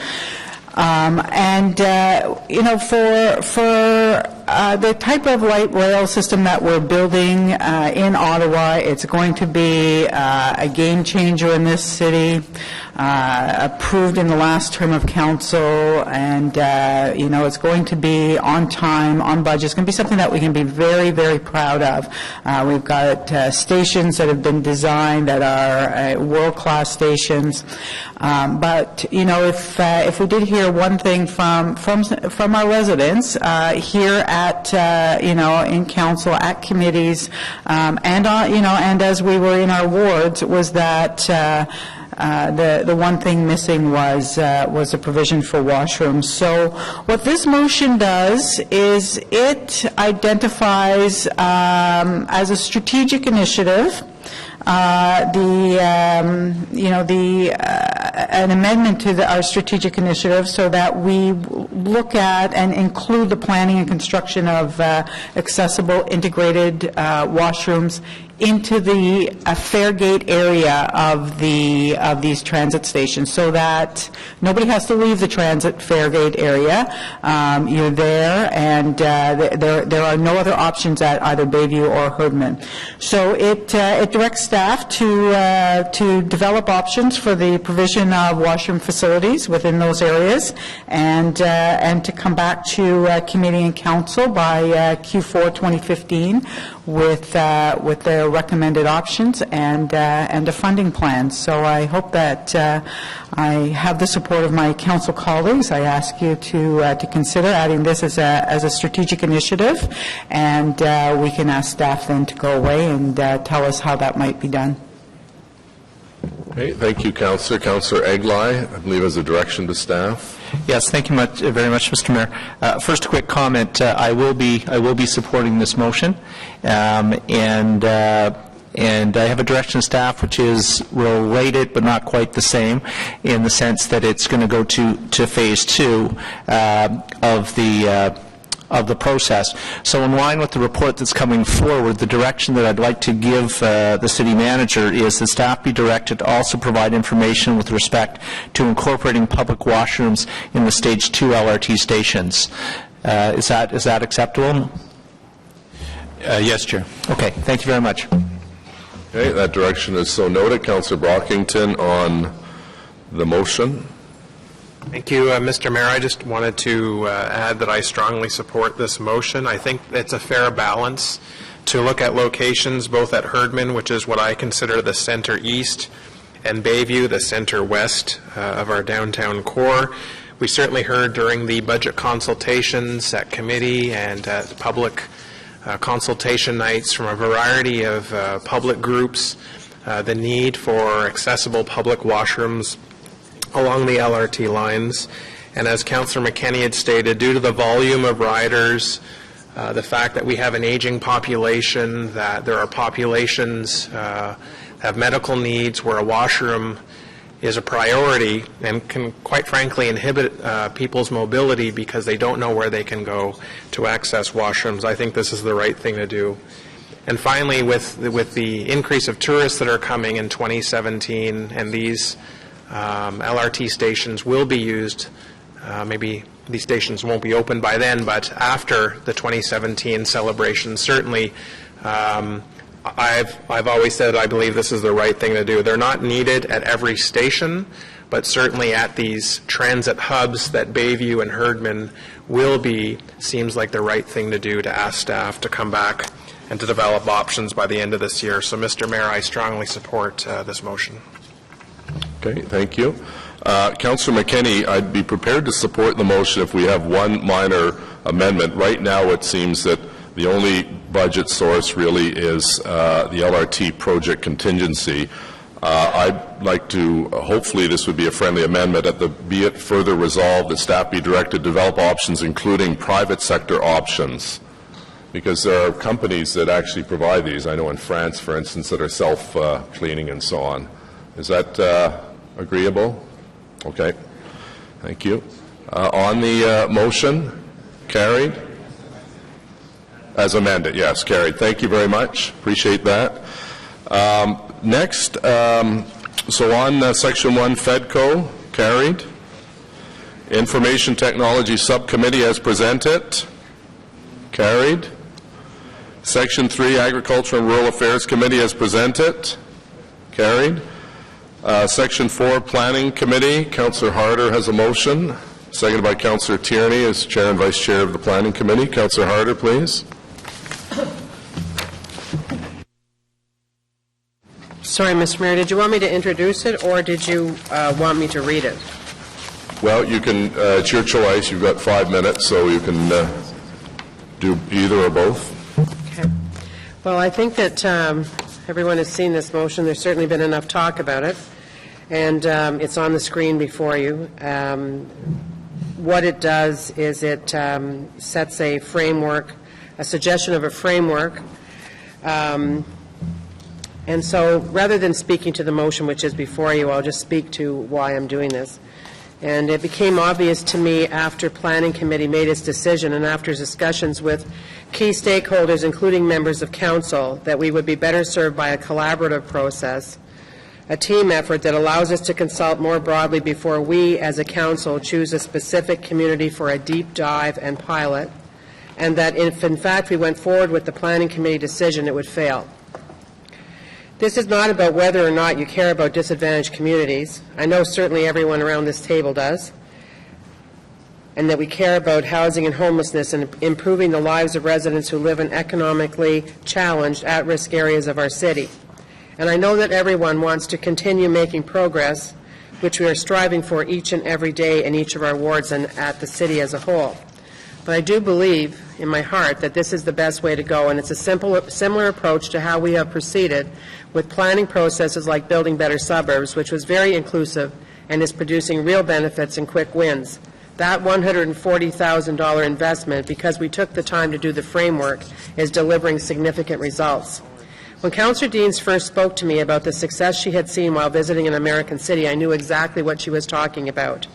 For the type of light rail system that we're building in Ottawa, it's going to be a game changer in this city, approved in the last term of council, and it's going to be on time, on budget. It's going to be something that we can be very, very proud of. We've got stations that have been designed that are world-class stations. But if we did hear one thing from our residents here at in council, at committees, and as we were in our wards, was that the one thing missing was a provision for washrooms. So what this motion does is it identifies as a strategic initiative an amendment to our strategic initiative so that we look at and include the planning and construction of accessible integrated washrooms into the Fairgate area of these transit stations, so that nobody has to leave the transit Fairgate area. You're there, and there are no other options at either Bayview or Herdman. So it directs staff to develop options for the provision of washroom facilities within those areas, and to come back to committee and council by Q4 2015 with their recommended options and a funding plan. So I hope that I have the support of my council colleagues. I ask you to consider adding this as a strategic initiative, and we can ask staff then to go away and tell us how that might be done. Okay, thank you, Councillor. Councillor Eglai, I believe, has a direction to staff. Yes, thank you very much, Mr. Mayor. First, a quick comment. I will be supporting this motion, and I have a direction to staff which is related but not quite the same, in the sense that it's going to go to phase 2 of the process. So in line with the report that's coming forward, the direction that I'd like to give the city manager is that staff be directed to also provide information with respect to incorporating public washrooms in the Stage 2 LRT stations. Is that acceptable? Yes, Chair. Okay, thank you very much. Okay, that direction is so noted. Councillor Brockington on the motion. Thank you, Mr. Mayor. I just wanted to add that I strongly support this motion. I think it's a fair balance to look at locations both at Herdman, which is what I consider the center east, and Bayview, the center west of our downtown core. We certainly heard during the budget consultations at committee and at public consultation nights from a variety of public groups the need for accessible public washrooms along the LRT lines. And as Councillor McKenney had stated, due to the volume of riders, the fact that we have an aging population, that there are populations that have medical needs where a washroom is a priority and can, quite frankly, inhibit people's mobility because they don't know where they can go to access washrooms, I think this is the right thing to do. And finally, with the increase of tourists that are coming in 2017, and these LRT stations will be used, maybe these stations won't be open by then, but after the 2017 celebration, certainly I've always said I believe this is the right thing to do. They're not needed at every station, but certainly at these transit hubs that Bayview and Herdman will be, seems like the right thing to do to ask staff to come back and to develop options by the end of this year. So, Mr. Mayor, I strongly support this motion. Okay, thank you. Councillor McKenney, I'd be prepared to support the motion if we have one minor amendment. Right now it seems that the only budget source really is the LRT project contingency. I'd like to, hopefully this would be a friendly amendment, be it further resolved that staff be directed to develop options including private sector options, because there are companies that actually provide these. I know in France, for instance, that are self-cleaning and so on. Is that agreeable? Okay. Thank you. On the motion, carried? As amended, yes, carried. Thank you very much. Appreciate that. Next, so on Section 1, FEDCO, carried. Information Technology Subcommittee as presented, carried. Section 3, Agriculture and Rural Affairs Committee as presented, carried. Section 4, Planning Committee, Councillor Harder has a motion, seconded by Councillor Tierney as Chair and Vice Chair of the Planning Committee. Councillor Harder, please. Sorry, Mr. Mayor, did you want me to introduce it, or did you want me to read it? Well, you can, it's your choice. You've got 5 minutes, so you can do either or both. Okay. Well, I think that everyone has seen this motion. There's certainly been enough talk about it, and it's on the screen before you. What it does is it sets a framework, a suggestion of a framework. And so rather than speaking to the motion which is before you, I'll just speak to why I'm doing this. And it became obvious to me after Planning Committee made its decision and after discussions with key stakeholders, including members of Council, that we would be better served by a collaborative process, a team effort that allows us to consult more broadly before we, as a Council, choose a specific community for a deep dive and pilot, and that if, in fact, we went forward with the Planning Committee decision, it would fail. This is not about whether or not you care about disadvantaged communities. I know certainly everyone around this table does, and that we care about housing and homelessness and improving the lives of residents who live in economically challenged, at-risk areas of our city. And I know that everyone wants to continue making progress, which we are striving for each and every day in each of our wards and at the city as a whole. But I do believe in my heart that this is the best way to go, and it's a similar approach to how we have proceeded with planning processes like Building Better Suburbs, which was very inclusive and is producing real benefits and quick wins. That $140,000 investment, because we took the time to do the framework, is delivering significant results. When Councillor Deans first spoke to me about the success she had seen while visiting an American city, I knew exactly what she was talking about.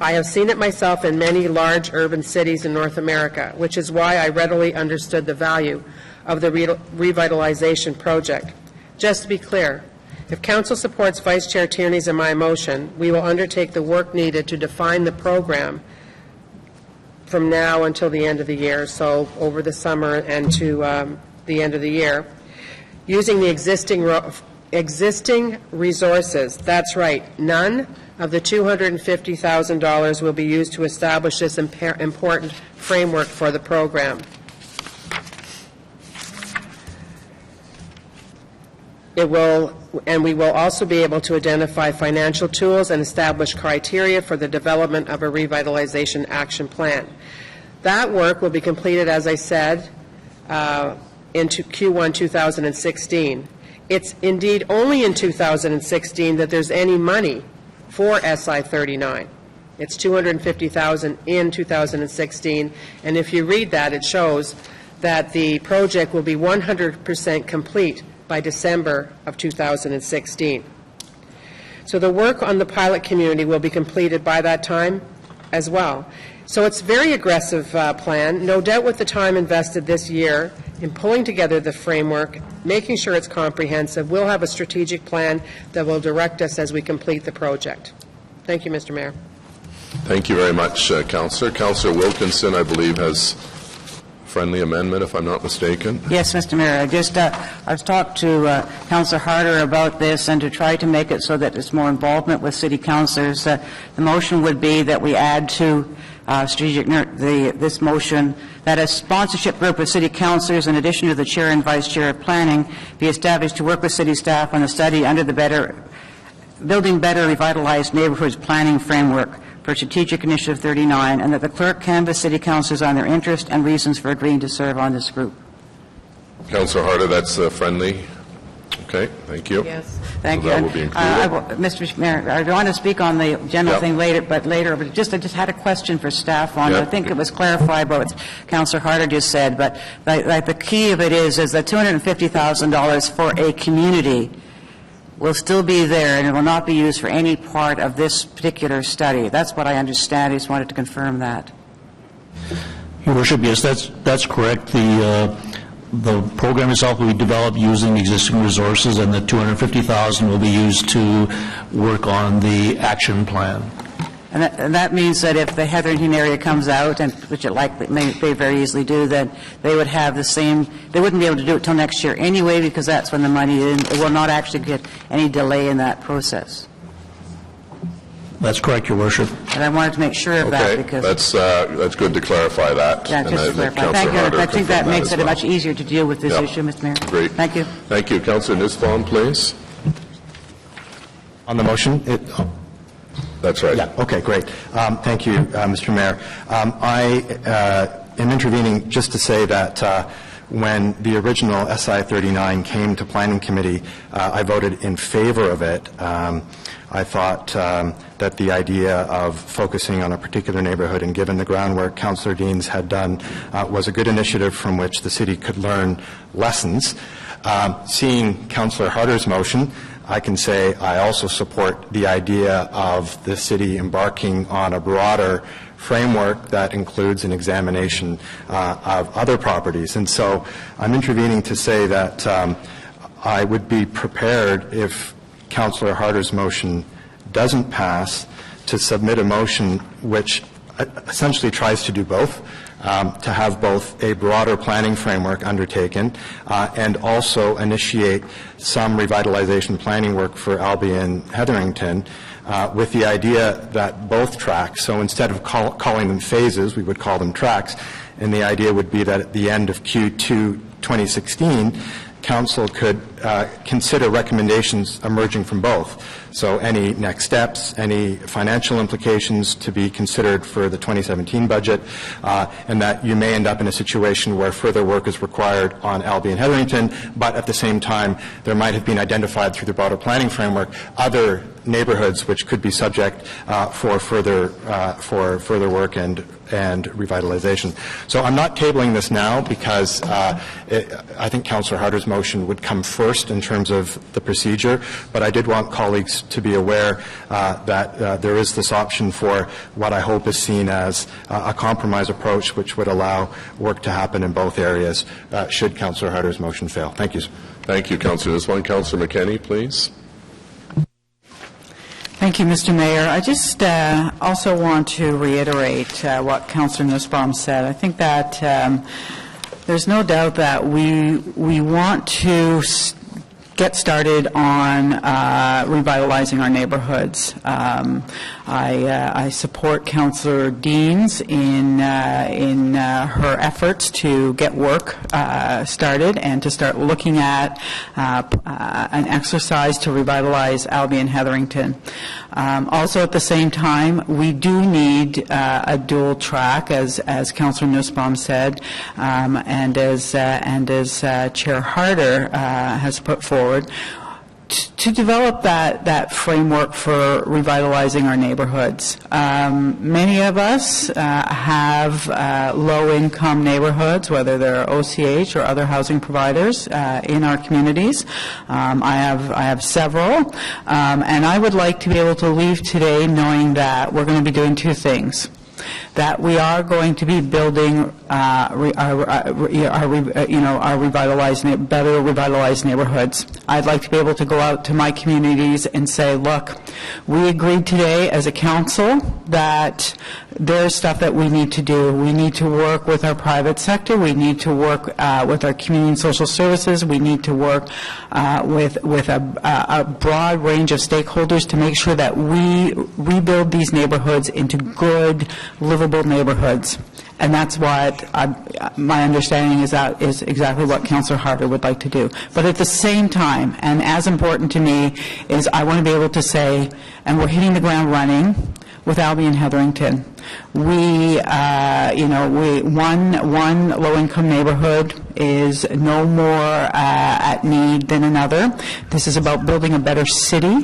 I have seen it myself in many large urban cities in North America, which is why I readily understood the value of the revitalization project. Just to be clear, if Council supports Vice Chair Tierney's and my motion, we will undertake the work needed to define the program from now until the end of the year, so over the summer and to the end of the year, using the existing resources. That's right, none of the $250,000 will be used to establish this important framework for the program. We will also be able to identify financial tools and establish criteria for the development of a revitalization action plan. That work will be completed, as I said, into Q1 2016. It's indeed only in 2016 that there's any money for SI 39. It's $250,000 in 2016, and if you read that, it shows that the project will be 100% complete by December of 2016. So the work on the pilot community will be completed by that time as well. So it's a very aggressive plan, no doubt with the time invested this year in pulling together the framework, making sure it's comprehensive. We'll have a strategic plan that will direct us as we complete the project. Thank you, Mr. Mayor. Thank you very much, Councillor. Councillor Wilkinson, I believe, has a friendly amendment, if I'm not mistaken. Yes, Mr. Mayor. I've talked to Councillor Harder about this, and to try to make it so that there's more involvement with city councillors. The motion would be that we add to this motion that a sponsorship group of city councillors, in addition to the chair and vice chair of planning, be established to work with city staff on a study under the Building Better Revitalized Neighborhoods Planning Framework for Strategic Initiative 39, and that the clerk canvass city councillors on their interest and reasons for agreeing to serve on this group. Councillor Harder, that's friendly. Okay, thank you. Yes, thank you. That will be included. Mr. Mayor, I want to speak on the general thing later, but I just had a question for staff on it. I think it was clarified by what Councillor Harder just said, but the key of it is that $250,000 for a community will still be there, and it will not be used for any part of this particular study. That's what I understand. I just wanted to confirm that. Your Worship, yes, that's correct. The program itself will be developed using existing resources, and the $250,000 will be used to work on the action plan. And that means that if the Hetherington area comes out, and which it likely may very easily do, then they would have the same. They wouldn't be able to do it till next year anyway, because that's when the money is. It will not actually get any delay in that process. That's correct, Your Worship. And I wanted to make sure of that, because that's good to clarify that. Yeah, just to clarify. Thank you. I think that makes it much easier to deal with this issue, Mr. Mayor. Great. Thank you. Thank you, Councillor Nussbaum, please. On the motion, that's right. Yeah. Okay. Great. Thank you, Mr. Mayor. I am intervening just to say that when the original SI 39 came to Planning Committee, I voted in favor of it. I thought that the idea of focusing on a particular neighborhood, and given the groundwork Councillor Deans had done, was a good initiative from which the city could learn lessons. Seeing Councillor Harder's motion, I can say I also support the idea of the city embarking on a broader framework that includes an examination of other properties. And so I'm intervening to say that I would be prepared, if Councillor Harder's motion doesn't pass, to submit a motion which essentially tries to do both. To have both a broader planning framework undertaken and also initiate some revitalization planning work for Albion Hetherington, with the idea that both tracks, so instead of calling them phases, we would call them tracks, and the idea would be that at the end of Q2 2016, Council could consider recommendations emerging from both. So any next steps, any financial implications to be considered for the 2017 budget, and that you may end up in a situation where further work is required on Albion Hetherington, but at the same time there might have been identified through the broader planning framework other neighborhoods which could be subject for further work and revitalization. So I'm not tabling this now because I think Councillor Harder's motion would come first in terms of the procedure, but I did want colleagues to be aware that there is this option for what I hope is seen as a compromise approach which would allow work to happen in both areas should Councillor Harder's motion fail. Thank you. Thank you, Councillor. This one, Councillor McKenney, please. Thank you, Mr. Mayor. I just also want to reiterate what Councillor Nussbaum said. I think that there's no doubt that we want to get started on revitalizing our neighborhoods. I support Councillor Deans in her efforts to get work started and to start looking at an exercise to revitalize Albion Hetherington. Also, at the same time, we do need a dual track, as Councillor Nussbaum said, and as Chair Harder has put forward, to develop that framework for revitalizing our neighborhoods. Many of us have low-income neighborhoods, whether they're OCH or other housing providers in our communities. I have several, and I would like to be able to leave today knowing that we're going to be doing two things. That we are going to be building our revitalized, better revitalized neighborhoods. I'd like to be able to go out to my communities and say, look, we agreed today as a council that there's stuff that we need to do. We need to work with our private sector. We need to work with our community and social services. We need to work with a broad range of stakeholders to make sure that we rebuild these neighborhoods into good, livable neighborhoods. And that's what my understanding is exactly what Councillor Harder would like to do. But at the same time, and as important to me, is I want to be able to say, and we're hitting the ground running with Albion Hetherington. One low-income neighborhood is no more at need than another. This is about building a better city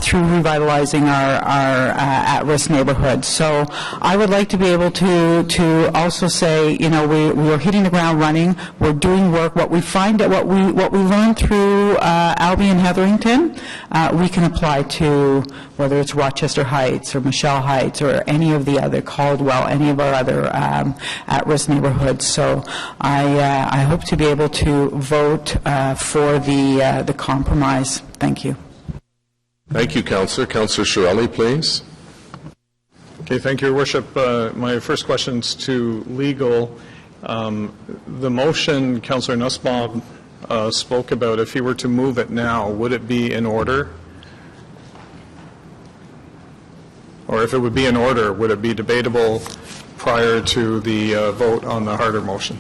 through revitalizing our at-risk neighborhoods. So I would like to be able to also say, we're hitting the ground running. We're doing work. What we find that what we learn through Albion Hetherington, we can apply to whether it's Rochester Heights or Michelle Heights or any of the other Caldwell, any of our other at-risk neighborhoods. So I hope to be able to vote for the compromise. Thank you. Thank you, Councillor. Councillor Shirelli, please. Okay, thank you, Your Worship. My first question is to legal. The motion Councillor Nussbaum spoke about, if he were to move it now, would it be in order? Or if it would be in order, would it be debatable prior to the vote on the Harder motion?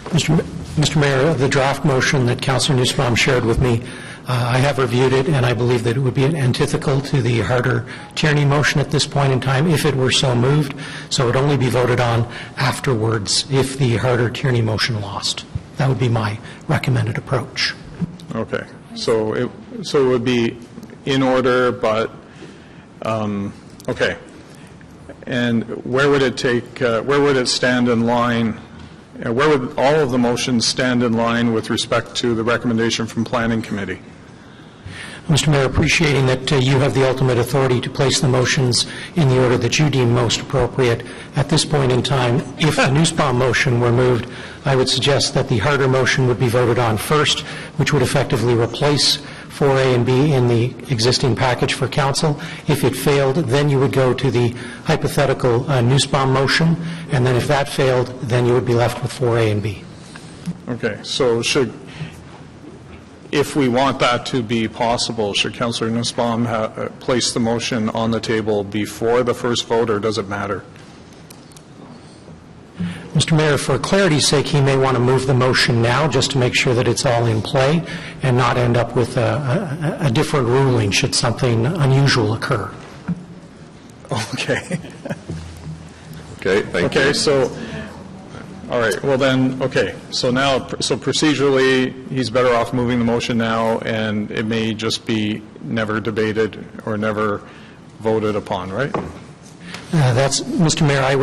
Mr. Mayor, the draft motion that Councillor Nussbaum shared with me, I have reviewed it, and I believe that it would be antithetical to the Harder-Tierney motion at this point in time if it were so moved. So it would only be voted on afterwards if the Harder-Tierney motion lost. That would be my recommended approach. Okay. So it would be in order, but okay. And where would it stand in line? Where would all of the motions stand in line with respect to the recommendation from Planning Committee? Mr. Mayor, appreciating that you have the ultimate authority to place the motions in the order that you deem most appropriate, at this point in time, if the Nussbaum motion were moved, I would suggest that the Harder motion would be voted on first, which would effectively replace 4A and B in the existing package for council. If it failed, then you would go to the hypothetical Nussbaum motion, and then if that failed, then you would be left with 4A and B. Okay. So if we want that to be possible, should Councillor Nussbaum place the motion on the table before the first vote, or does it matter? Mr. Mayor, for clarity's sake, he may want to move the motion now just to make sure that it's all in play and not end up with a different ruling should something unusual occur. Okay. Okay, thank you. Okay, so, all right, well then, okay, so procedurally, he's better off moving the motion now, and it may just be never debated or never voted upon, right? Mr. Mayor, I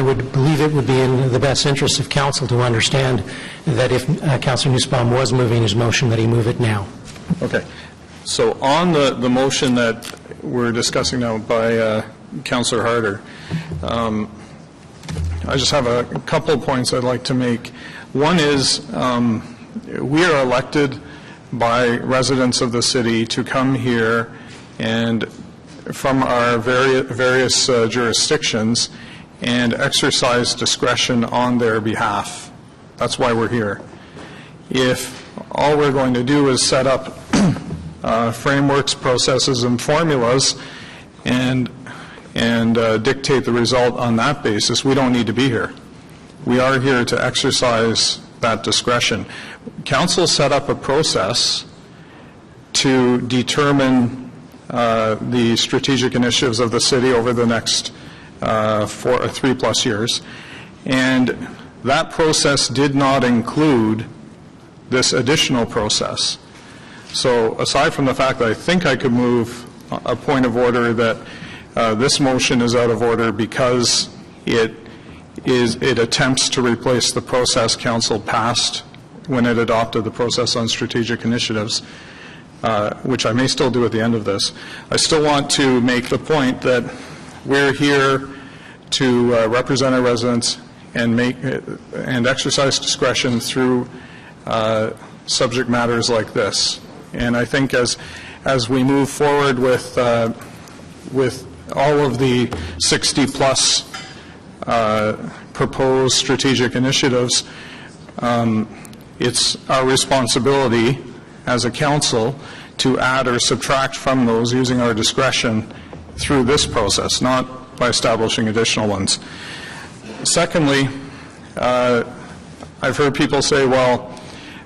would believe it would be in the best interest of council to understand that if Councillor Nussbaum was moving his motion, that he move it now. Okay. So on the motion that we're discussing now by Councillor Harder, I just have a couple of points I'd like to make. One is we are elected by residents of the city to come here and from our various jurisdictions and exercise discretion on their behalf. That's why we're here. If all we're going to do is set up frameworks, processes, and formulas and and dictate the result on that basis, we don't need to be here. We are here to exercise that discretion. Council set up a process to determine the strategic initiatives of the city over the next 3+ years, and that process did not include this additional process. So aside from the fact that I think I could move a point of order that this motion is out of order because it attempts to replace the process Council passed when it adopted the process on strategic initiatives, which I may still do at the end of this. I still want to make the point that we're here to represent our residents and exercise discretion through subject matters like this. And I think as we move forward with all of the 60+ proposed strategic initiatives, it's our responsibility as a council to add or subtract from those using our discretion through this process, not by establishing additional ones. Secondly, I've heard people say, well,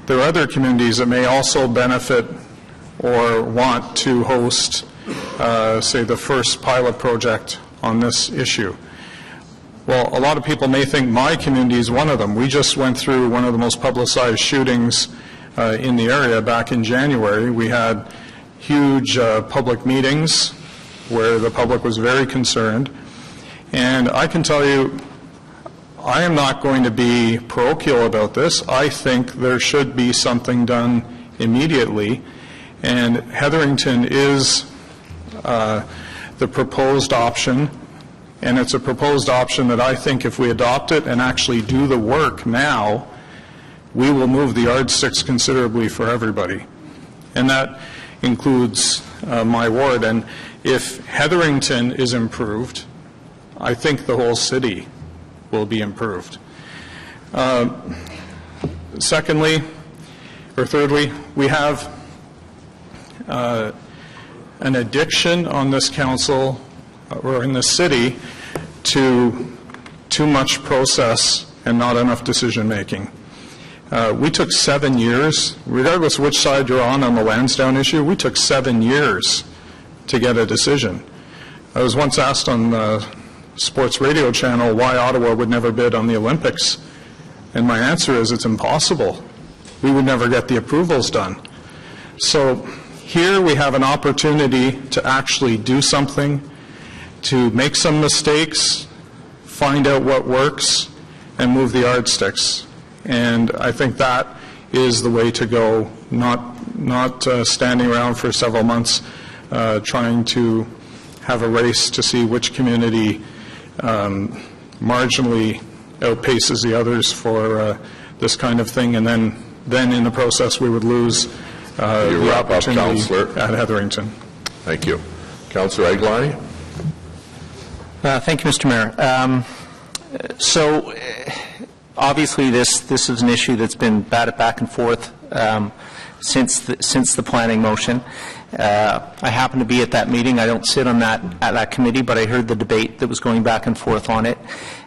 there are other communities that may also benefit or want to host, say, the first pilot project on this issue. Well, a lot of people may think my community is one of them. We just went through one of the most publicized shootings in the area back in January. We had huge public meetings where the public was very concerned. And I can tell you, I am not going to be parochial about this. I think there should be something done immediately. And Hetherington is the proposed option. And it's a proposed option that I think if we adopt it and actually do the work now, we will move the yardsticks considerably for everybody. And that includes my ward. And if Hetherington is improved, I think the whole city will be improved. Thirdly, we have an addiction on this council or in the city to too much process and not enough decision making. We took 7 years, regardless of which side you're on the Lansdowne issue, we took 7 years to get a decision. I was once asked on the sports radio channel why Ottawa would never bid on the Olympics, and my answer is it's impossible. We would never get the approvals done. So here we have an opportunity to actually do something, to make some mistakes, find out what works, and move the yardsticks. And I think that is the way to go, not standing around for several months trying to have a race to see which community marginally outpaces the others for this kind of thing, and then in the process we would lose the opportunity at Hetherington. Thank you. Councillor Aguilar. Thank you, Mr. Mayor. So obviously this is an issue that's been batted back and forth since the planning motion. I happen to be at that meeting. I don't sit on at that committee, but I heard the debate that was going back and forth on it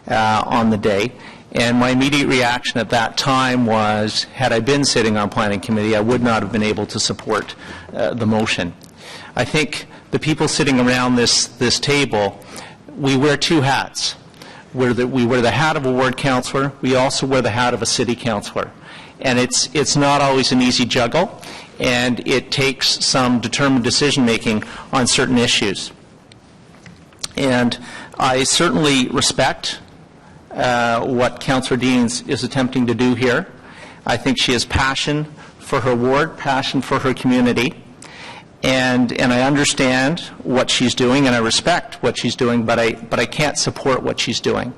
on the day. And my immediate reaction at that time was, had I been sitting on planning committee, I would not have been able to support the motion. I think the people sitting around this table, we wear two hats. We wear the hat of a ward councillor. We also wear the hat of a city councillor. And it's not always an easy juggle, and it takes some determined decision-making on certain issues. And I certainly respect what Councillor Deans is attempting to do here. I think she has passion for her ward, passion for her community, and I understand what she's doing, and I respect what she's doing, but I can't support what she's doing.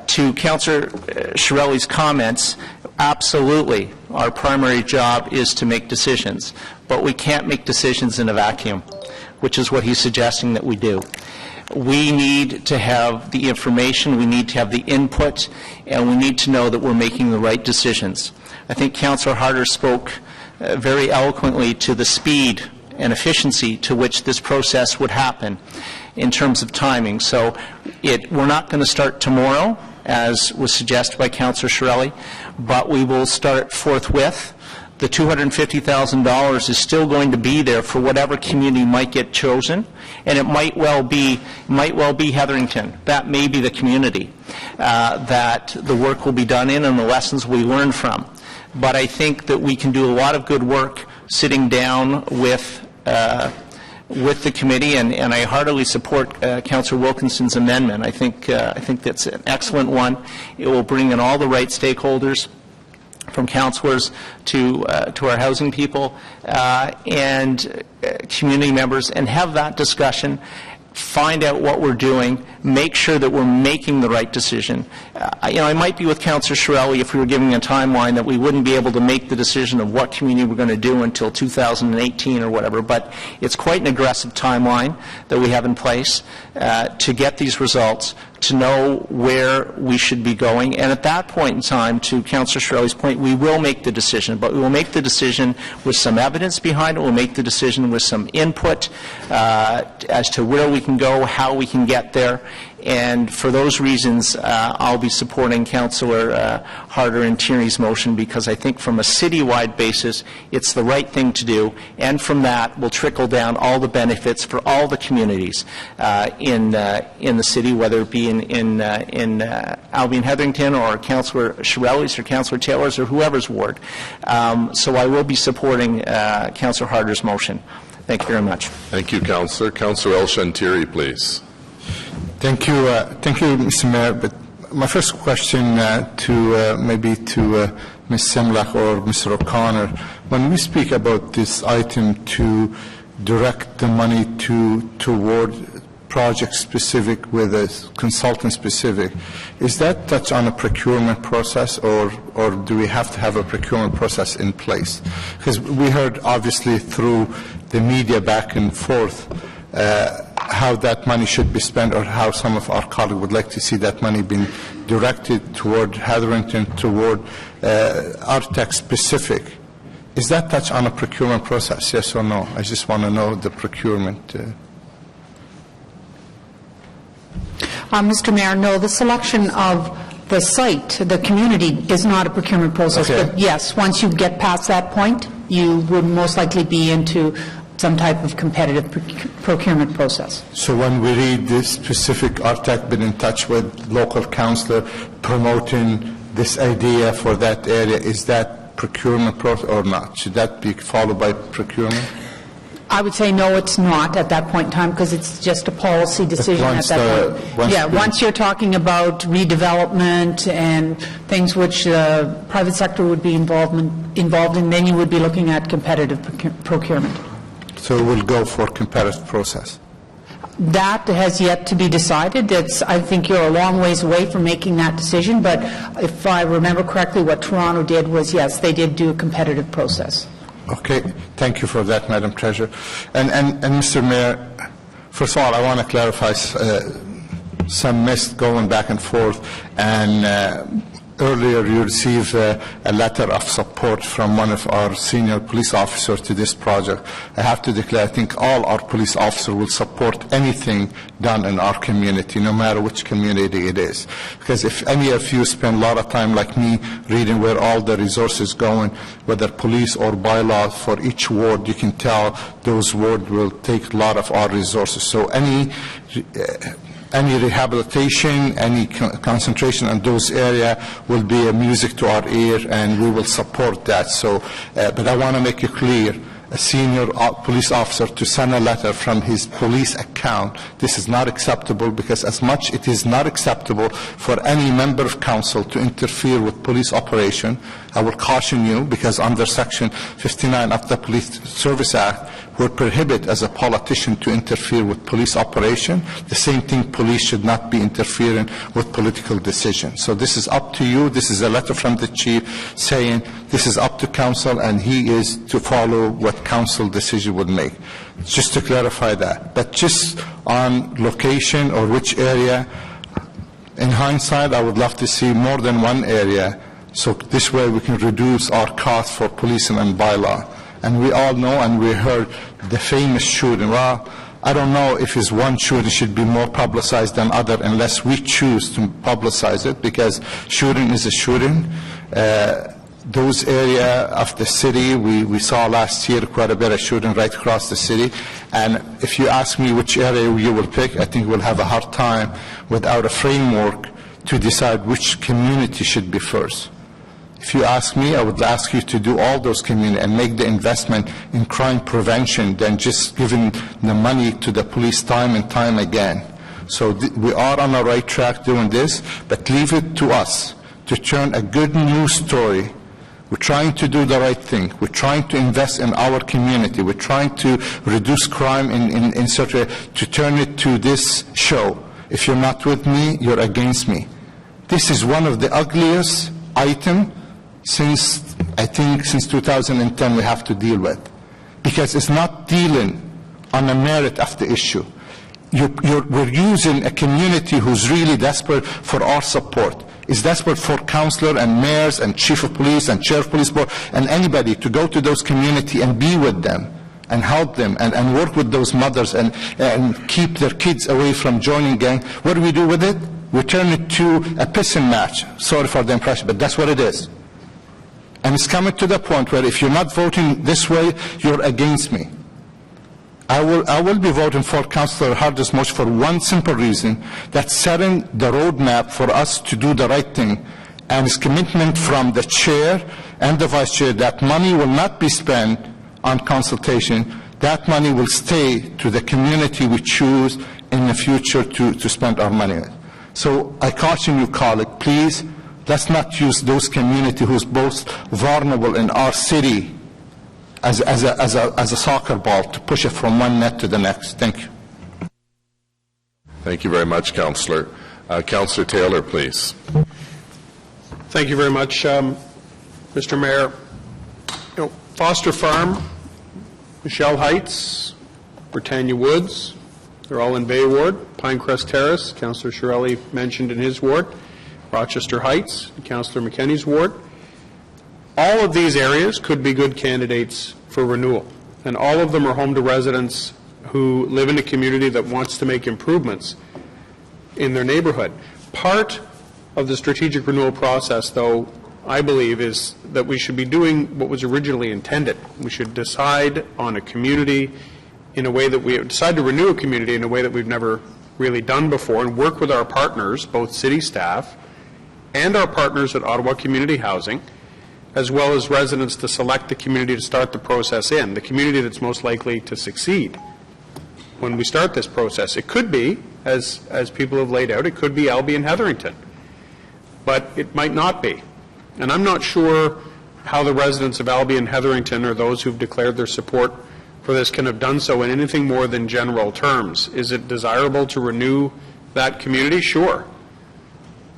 To Councillor Chiarelli's comments, absolutely, our primary job is to make decisions, but we can't make decisions in a vacuum, which is what he's suggesting that we do. We need to have the information, we need to have the input, and we need to know that we're making the right decisions. I think Councillor Harder spoke very eloquently to the speed and efficiency to which this process would happen. in terms of timing. So we're not going to start tomorrow, as was suggested by Councillor Shirelli, but we will start forthwith. The $250,000 is still going to be there for whatever community might get chosen, and it might well be Heatherington. That may be the community that the work will be done in and the lessons we learn from. But I think that we can do a lot of good work sitting down with the committee, and I heartily support Councillor Wilkinson's amendment. I think that's an excellent one. It will bring in all the right stakeholders, from councillors to our housing people and community members, and have that discussion, find out what we're doing, make sure that we're making the right decision. I might be with Councillor Shirelli if we were giving a timeline that we wouldn't be able to make the decision of what community we're going to do until 2018 or whatever, but it's quite an aggressive timeline that we have in place to get these results, to know where we should be going. And at that point in time, to Councillor Shirelli's point, we will make the decision, but we will make the decision with some evidence behind it. We'll make the decision with some input as to where we can go, how we can get there. And for those reasons, I'll be supporting Councillor Harder and Tierney's motion, because I think from a citywide basis, it's the right thing to do. And from that will trickle down all the benefits for all the communities in the city, whether it be in Albion Heatherington or Councillor Shirelli's or Councillor Taylor's or whoever's ward. So I will be supporting Councillor Harder's motion. Thank you very much. Thank you, Councillor. Councillor El-Shantiri, please. Thank you, Mr. Mayor. But my first question maybe to Ms. Semlach or Mr. O'Connor, when we speak about this item to direct the money toward project specific with a consultant specific, is that touch on a procurement process, or do we have to have a procurement process in place? Because we heard obviously through the media back and forth how that money should be spent, or how some of our colleagues would like to see that money being directed toward Heatherington, toward Artex specific. Is that touch on a procurement process, yes or no? I just want to know the procurement. Mr. Mayor, no, the selection of the site, the community, is not a procurement process. Okay. But yes, once you get past that point, you would most likely be into some type of competitive procurement process. So when we read this specific Artec been in touch with local councillor promoting this idea for that area, is that procurement process or not? Should that be followed by procurement? I would say no, it's not at that point in time, because it's just a policy decision at that point. Once you're talking about redevelopment and things which the private sector would be involved in, then you would be looking at competitive procurement. So we'll go for competitive process. That has yet to be decided. I think you're a long ways away from making that decision, but if I remember correctly, what Toronto did was, yes, they did do a competitive process. Okay, thank you for that, Madam Treasurer. And Mr. Mayor, first of all, I want to clarify some myths going back and forth. And earlier you received a letter of support from one of our senior police officers to this project. I have to declare, I think all our police officers will support anything done in our community, no matter which community it is. Because if any of you spend a lot of time, like me, reading where all the resources going, whether police or bylaw for each ward, you can tell those wards will take a lot of our resources. So any rehabilitation, any concentration on those areas will be a music to our ear, and we will support that. So, but I want to make it clear, a senior police officer to send a letter from his police account, this is not acceptable, because as much it is not acceptable for any member of council to interfere with police operation, I will caution you, because under Section 59 of the Police Service Act, we're prohibited as a politician to interfere with police operation. The same thing, police should not be interfering with political decisions. So this is up to you. This is a letter from the chief saying this is up to council, and he is to follow what council decision would make. Just to clarify that. But just on location or which area, in hindsight, I would love to see more than one area, so this way we can reduce our cost for policing and bylaw. And we all know, and we heard the famous shooting. Well, I don't know if it's one shooting should be more publicized than other unless we choose to publicize it, because shooting is a shooting. Those area of the city, we saw last year quite a bit of shooting right across the city. And if you ask me which area you will pick, I think we'll have a hard time without a framework to decide which community should be first. If you ask me, I would ask you to do all those communities and make the investment in crime prevention than just giving the money to the police time and time again. So we are on the right track doing this, but leave it to us to turn a good news story. We're trying to do the right thing. We're trying to invest in our community. We're trying to reduce crime in such a, to turn it to this show. If you're not with me, you're against me. This is one of the ugliest items since 2010 we have to deal with, because it's not dealing on the merit of the issue. We're using a community who's really desperate for our support. Is desperate for councillor and mayors and chief of police and chair of police board and anybody to go to those communities and be with them and help them and work with those mothers and keep their kids away from joining gang. What do we do with it? We turn it to a pissing match. Sorry for the impression, but that's what it is. And it's coming to the point where if you're not voting this way, you're against me. I will be voting for Councillor Harder's motion for one simple reason, that's setting the roadmap for us to do the right thing, and his commitment from the chair and the vice chair that money will not be spent on consultation, that money will stay to the community we choose in the future to spend our money on. So I caution you, colleague, please, let's not use those communities who's most vulnerable in our city as a soccer ball to push it from one net to the next. Thank you. Thank you very much, Councillor. Councillor Taylor, please. Thank you very much, Mr. Mayor. Foster Farm, Michelle Heights, Britannia Woods, they're all in Bay Ward. Pinecrest Terrace, Councillor Shirelli mentioned in his ward. Rochester Heights, Councillor McKenney's ward. All of these areas could be good candidates for renewal, and all of them are home to residents who live in a community that wants to make improvements in their neighborhood. Part of the strategic renewal process, though, I believe, is that we should be doing what was originally intended. We should decide on a community in a way that we decide to renew a community in a way that we've never really done before, and work with our partners, both city staff and our partners at Ottawa Community Housing, as well as residents, to select the community to start the process in, the community that's most likely to succeed when we start this process. It could be, as people have laid out, it could be Albie and Hetherington, but it might not be. And I'm not sure how the residents of Albie and Hetherington, or those who've declared their support for this, can have done so in anything more than general terms. Is it desirable to renew that community? Sure.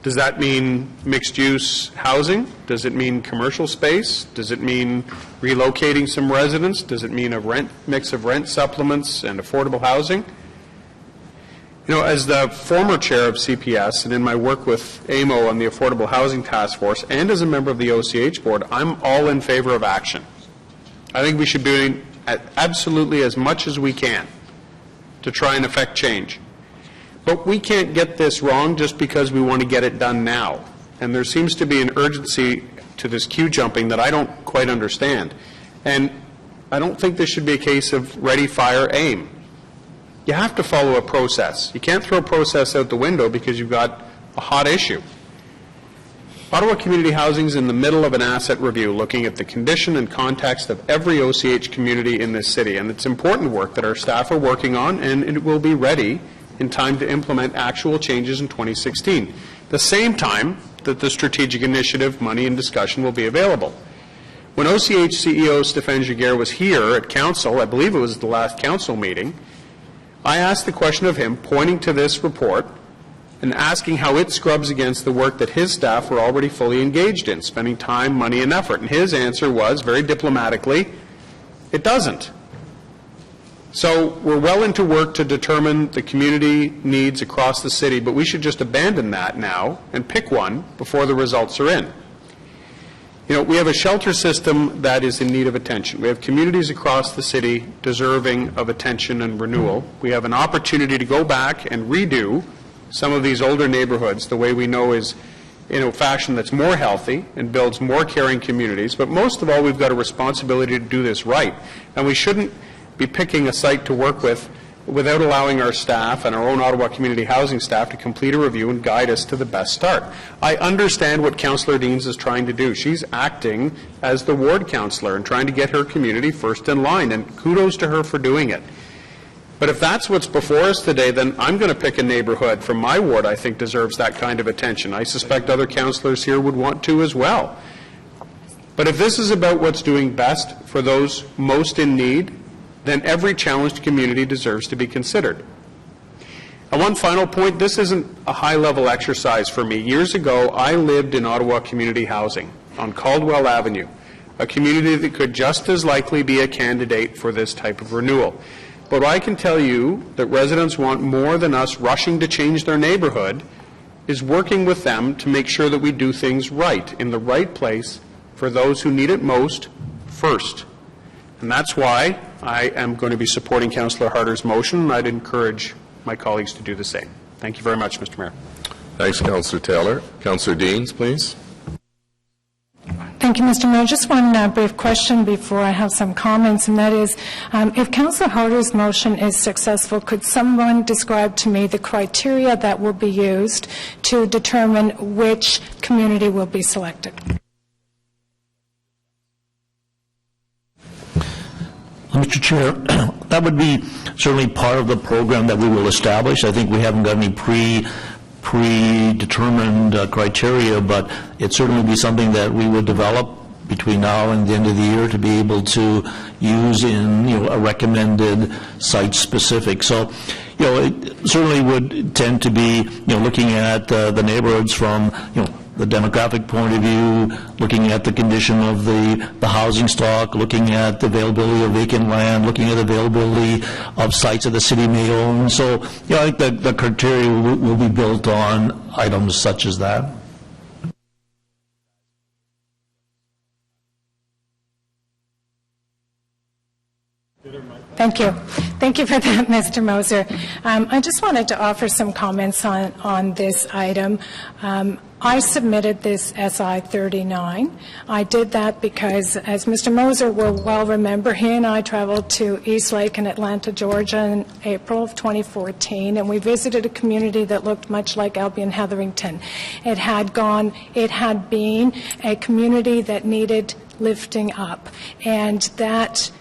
Does that mean mixed-use housing? Does it mean commercial space? Does it mean relocating some residents? Does it mean a mix of rent supplements and affordable housing? You know, as the former chair of CPS and in my work with AMO on the Affordable Housing Task Force, and as a member of the OCH board, I'm all in favor of action. I think we should be doing absolutely as much as we can to try and affect change. But we can't get this wrong just because we want to get it done now. And there seems to be an urgency to this queue jumping that I don't quite understand. And I don't think this should be a case of ready, fire, aim. You have to follow a process. You can't throw a process out the window because you've got a hot issue. Ottawa Community Housing is in the middle of an asset review looking at the condition and context of every OCH community in this city. And it's important work that our staff are working on, and it will be ready in time to implement actual changes in 2016, the same time that the strategic initiative money and discussion will be available. When OCH CEO Stéphane Giguère was here at Council, I believe it was the last Council meeting, I asked the question of him, pointing to this report and asking how it scrubs against the work that his staff were already fully engaged in, spending time, money, and effort. And his answer was, very diplomatically, it doesn't. So we're well into work to determine the community needs across the city, but we should just abandon that now and pick one before the results are in. You know, we have a shelter system that is in need of attention. We have communities across the city deserving of attention and renewal. We have an opportunity to go back and redo some of these older neighborhoods the way we know is in a fashion that's more healthy and builds more caring communities. But most of all, we've got a responsibility to do this right. And we shouldn't be picking a site to work with without allowing our staff and our own Ottawa community housing staff to complete a review and guide us to the best start. I understand what Councillor Deans is trying to do. She's acting as the ward councillor and trying to get her community first in line, and kudos to her for doing it. But if that's what's before us today, then I'm going to pick a neighborhood from my ward I think deserves that kind of attention. I suspect other councillors here would want to as well. But if this is about what's doing best for those most in need, then every challenged community deserves to be considered. And one final point, this isn't a high-level exercise for me. Years ago, I lived in Ottawa community housing on Caldwell Avenue, a community that could just as likely be a candidate for this type of renewal. But I can tell you that residents want more than us rushing to change their neighborhood, is working with them to make sure that we do things right, in the right place, for those who need it most, first. And that's why I am going to be supporting Councillor Harder's motion, and I'd encourage my colleagues to do the same. Thank you very much, Mr. Mayor. Thanks, Councillor Taylor. Councillor Deans, please. Thank you, Mr. Mayor. Just one brief question before I have some comments, and that is, if Councillor Harder's motion is successful, could someone describe to me the criteria that will be used to determine which community will be selected? Mr. Chair, that would be certainly part of the program that we will establish. I think we haven't got any predetermined criteria, but it certainly be something that we would develop between now and the end of the year to be able to use in, a recommended site-specific. So, it certainly would tend to be, looking at the neighborhoods from, the demographic point of view, looking at the condition of the housing stock, looking at the availability of vacant land, looking at the availability of sites that the city may own. So, I think the criteria will be built on items such as that. Thank you. Thank you for that, Mr. Moser. I just wanted to offer some comments on this item. I submitted this SI 39. I did that because, as Mr. Moser will well remember, he and I traveled to East Lake in Atlanta, Georgia in April of 2014, and we visited a community that looked much like Albion Hetherington. It had been a community that needed lifting up, and that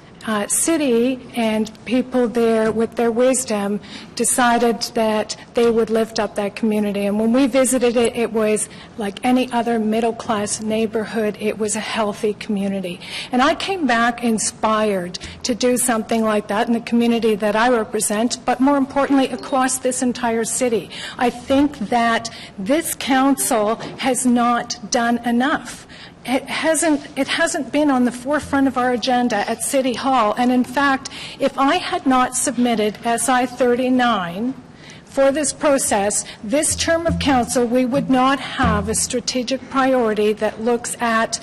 city and people there with their wisdom decided that they would lift up that community. And when we visited it, it was like any other middle-class neighborhood. It was a healthy community. And I came back inspired to do something like that in the community that I represent, but more importantly, across this entire city. I think that this council has not done enough. It hasn't been on the forefront of our agenda at City Hall. And in fact, if I had not submitted SI 39 for this process, this term of council, we would not have a strategic priority that looks at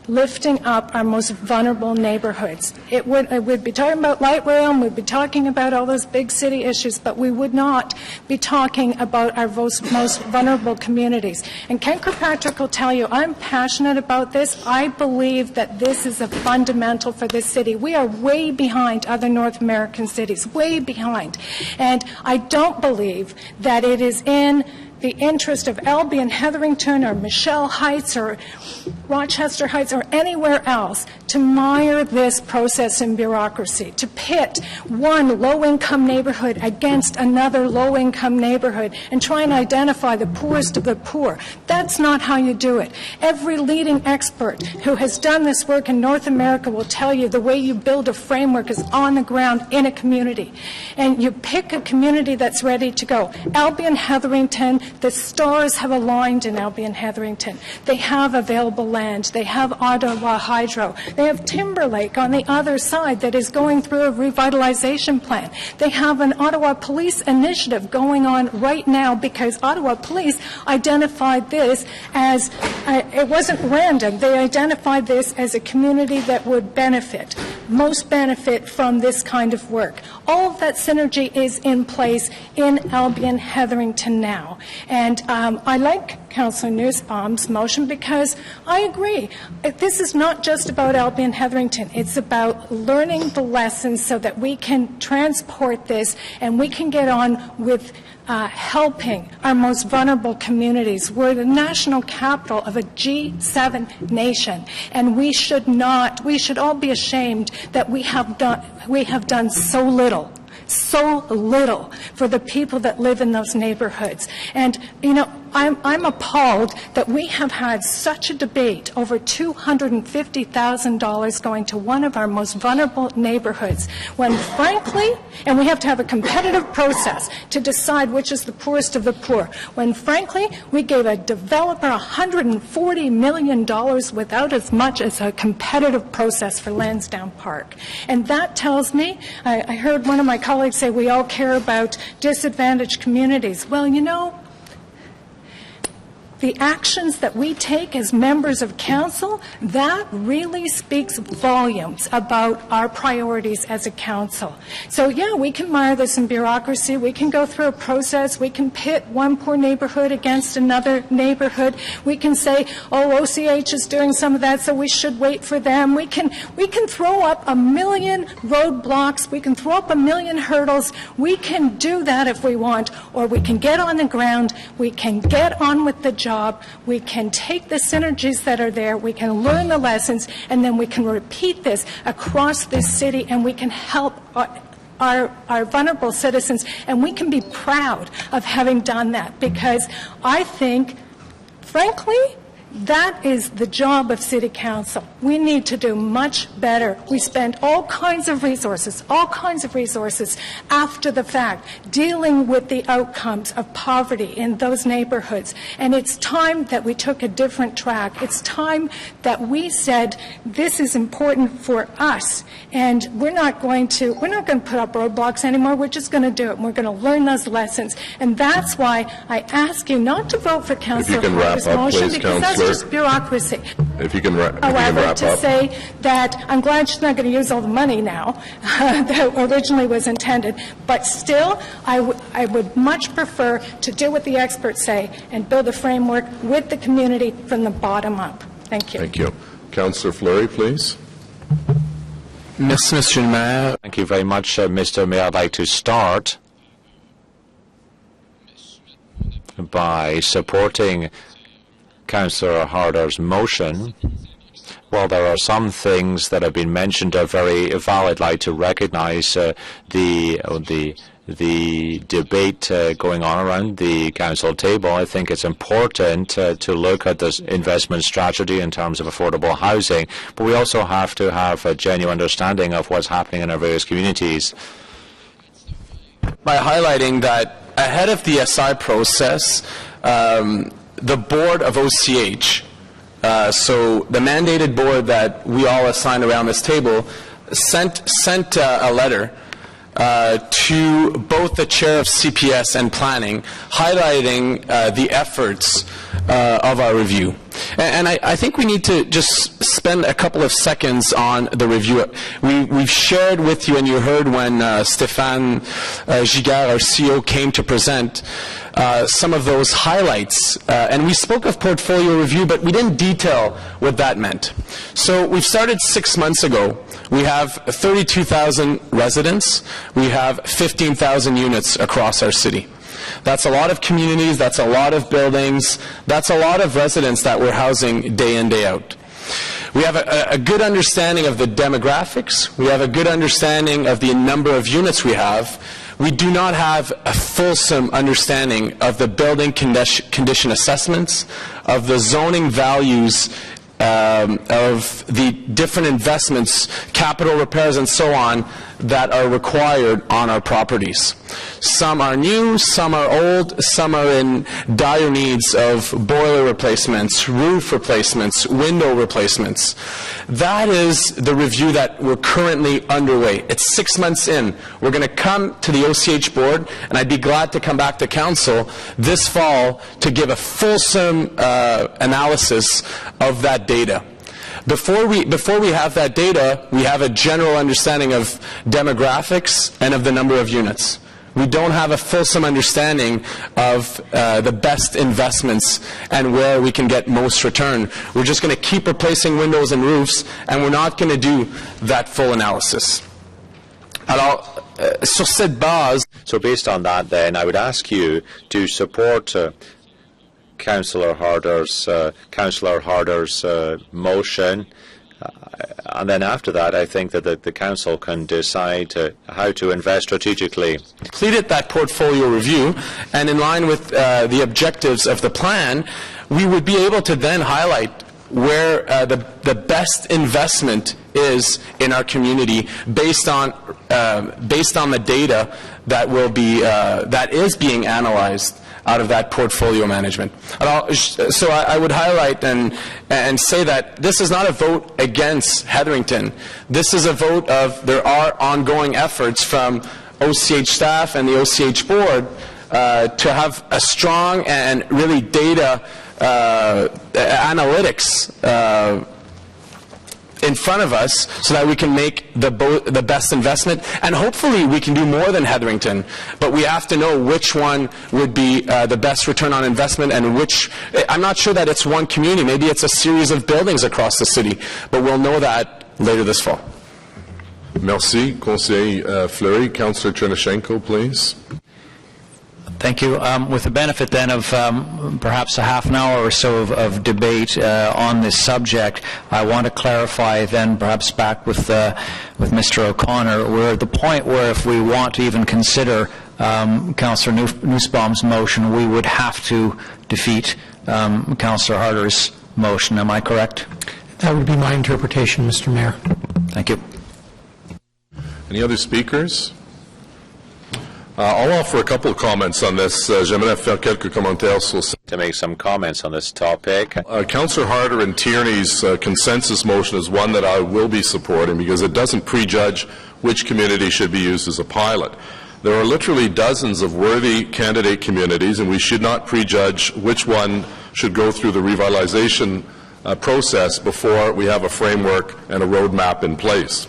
lifting up our most vulnerable neighborhoods. We'd be talking about light rail, and we'd be talking about all those big city issues, but we would not be talking about our most vulnerable communities. And Ken Kirkpatrick will tell you, I'm passionate about this. I believe that this is a fundamental for this city. We are way behind other North American cities, way behind. And I don't believe that it is in the interest of Albion Hetherington or Michelle Heights or Rochester Heights or anywhere else to mire this process in bureaucracy, to pit one low-income neighborhood against another low-income neighborhood and try and identify the poorest of the poor. That's not how you do it. Every leading expert who has done this work in North America will tell you the way you build a framework is on the ground in a community. And you pick a community that's ready to go. Albion Hetherington, the stars have aligned in Albion Hetherington. They have available land. land. They have Ottawa Hydro. They have Timberlake on the other side that is going through a revitalization plan. They have an Ottawa Police initiative going on right now because Ottawa Police identified this as, it wasn't random, they identified this as a community that would most benefit from this kind of work. All of that synergy is in place in Albion Hetherington now. And I like Councillor Nussbaum's motion because I agree. This is not just about Albion Hetherington. It's about learning the lessons so that we can transport this and we can get on with helping our most vulnerable communities. We're the national capital of a G7 nation, and we should all be ashamed that we have done so little for the people that live in those neighborhoods. And, you know, I'm appalled that we have had such a debate over $250,000 going to one of our most vulnerable neighborhoods when, frankly, and we have to have a competitive process to decide which is the poorest of the poor, when, frankly, we gave a developer $140 million without as much as a competitive process for Lansdowne Park. And that tells me, I heard one of my colleagues say we all care about disadvantaged communities. Well, you know, the actions that we take as members of council, that really speaks volumes about our priorities as a council. So, yeah, we can mire this in bureaucracy. We can go through a process. We can pit one poor neighborhood against another neighborhood. We can say, oh, OCH is doing some of that, so we should wait for them. We can throw up a million roadblocks. We can throw up a million hurdles. We can do that if we want, or we can get on the ground. We can get on with the job. We can take the synergies that are there, we can learn the lessons, and then we can repeat this across this city, and we can help our vulnerable citizens, and we can be proud of having done that, because I think, frankly, that is the job of City Council. We need to do much better. We spend all kinds of resources after the fact dealing with the outcomes of poverty in those neighborhoods. And it's time that we took a different track. It's time that we said this is important for us, and we're not going to put up roadblocks anymore. We're just going to do it. And we're going to learn those lessons. And that's why I ask you not to vote for Councillor Harder's motion, because that's just bureaucracy. If you can wrap However, to up. say that I'm glad she's not going to use all the money now that originally was intended, but still, I would much prefer to do what the experts say and build a framework with the community from the bottom up. Thank you. Thank you. Councillor Fleury, please. Merci, Monsieur le Maire. Thank you very much, Mr. Mayor. I'd like to start by supporting Councillor Harder's motion. While there are some things that have been mentioned are very valid, I'd like to recognise the debate going on around the council table. I think it's important to look at this investment strategy in terms of affordable housing, but we also have to have a genuine understanding of what's happening in our various communities. By highlighting that ahead of the SI process, the board of OCH, so the mandated board that we all assign around this table, sent a letter to both the chair of CPS and planning, highlighting the efforts of our review. And I think we need to just spend a couple of seconds on the review. We've shared with you, and you heard when Stéphane Giguère, our CEO, came to present some of those highlights. And we spoke of portfolio review, but we didn't detail what that meant. So we've started 6 months ago. We have 32,000 residents. We have 15,000 units across our city. That's a lot of communities, that's a lot of buildings, that's a lot of residents that we're housing day in, day out. We have a good understanding of the demographics. We have a good understanding of the number of units we have. We do not have a fulsome understanding of the building condition assessments, of the zoning values of the different investments, capital repairs and so on, that are required on our properties. Some are new, some are old, some are in dire needs of boiler replacements, roof replacements, window replacements. That is the review that we're currently underway. It's 6 months in. We're going to come to the OCH board, and I'd be glad to come back to council this fall to give a fulsome analysis of that data. Before we have that data, we have a general understanding of demographics and of the number of units. We don't have a fulsome understanding of the best investments and where we can get most return. We're just going to keep replacing windows and roofs, and we're not going to do that full analysis. Alors, sur cette base... So based on that, then, I would ask you to support Councillor Harder's motion, and then after that, I think that the council can decide how to invest strategically. Completed that portfolio review, and in line with the objectives of the plan, we would be able to then highlight where the best investment is in our community based on the data that will be that is being analyzed out of that portfolio management. So I would highlight and say that this is not a vote against Hetherington. This is a vote of there are ongoing efforts from OCH staff and the OCH board to have a strong and really data analytics in front of us so that we can make the best investment, and hopefully we can do more than Hetherington, but we have to know which one would be the best return on investment, and which, I'm not sure that it's one community, maybe it's a series of buildings across the city, but we'll know that later this fall. Merci. Conseiller Fleury. Councillor Chernyshenko, please. Thank you. With the benefit then of perhaps a half an hour or so of debate on this subject, I want to clarify then, perhaps back with Mr. O'Connor, we're at the point where if we want to even consider Councillor Nussbaum's motion, we would have to defeat Councillor Harder's motion. Am I correct? That would be my interpretation, Mr. Mayor. Thank you. Any other speakers? I'll offer a couple of comments on this. J'aimerais faire quelques commentaires sur ça. To make some comments on this topic. Councillor Harder and Tierney's consensus motion is one that I will be supporting because it doesn't prejudge which community should be used as a pilot. There are literally dozens of worthy candidate communities, and we should not prejudge which one should go through the revitalization process before we have a framework and a roadmap in place.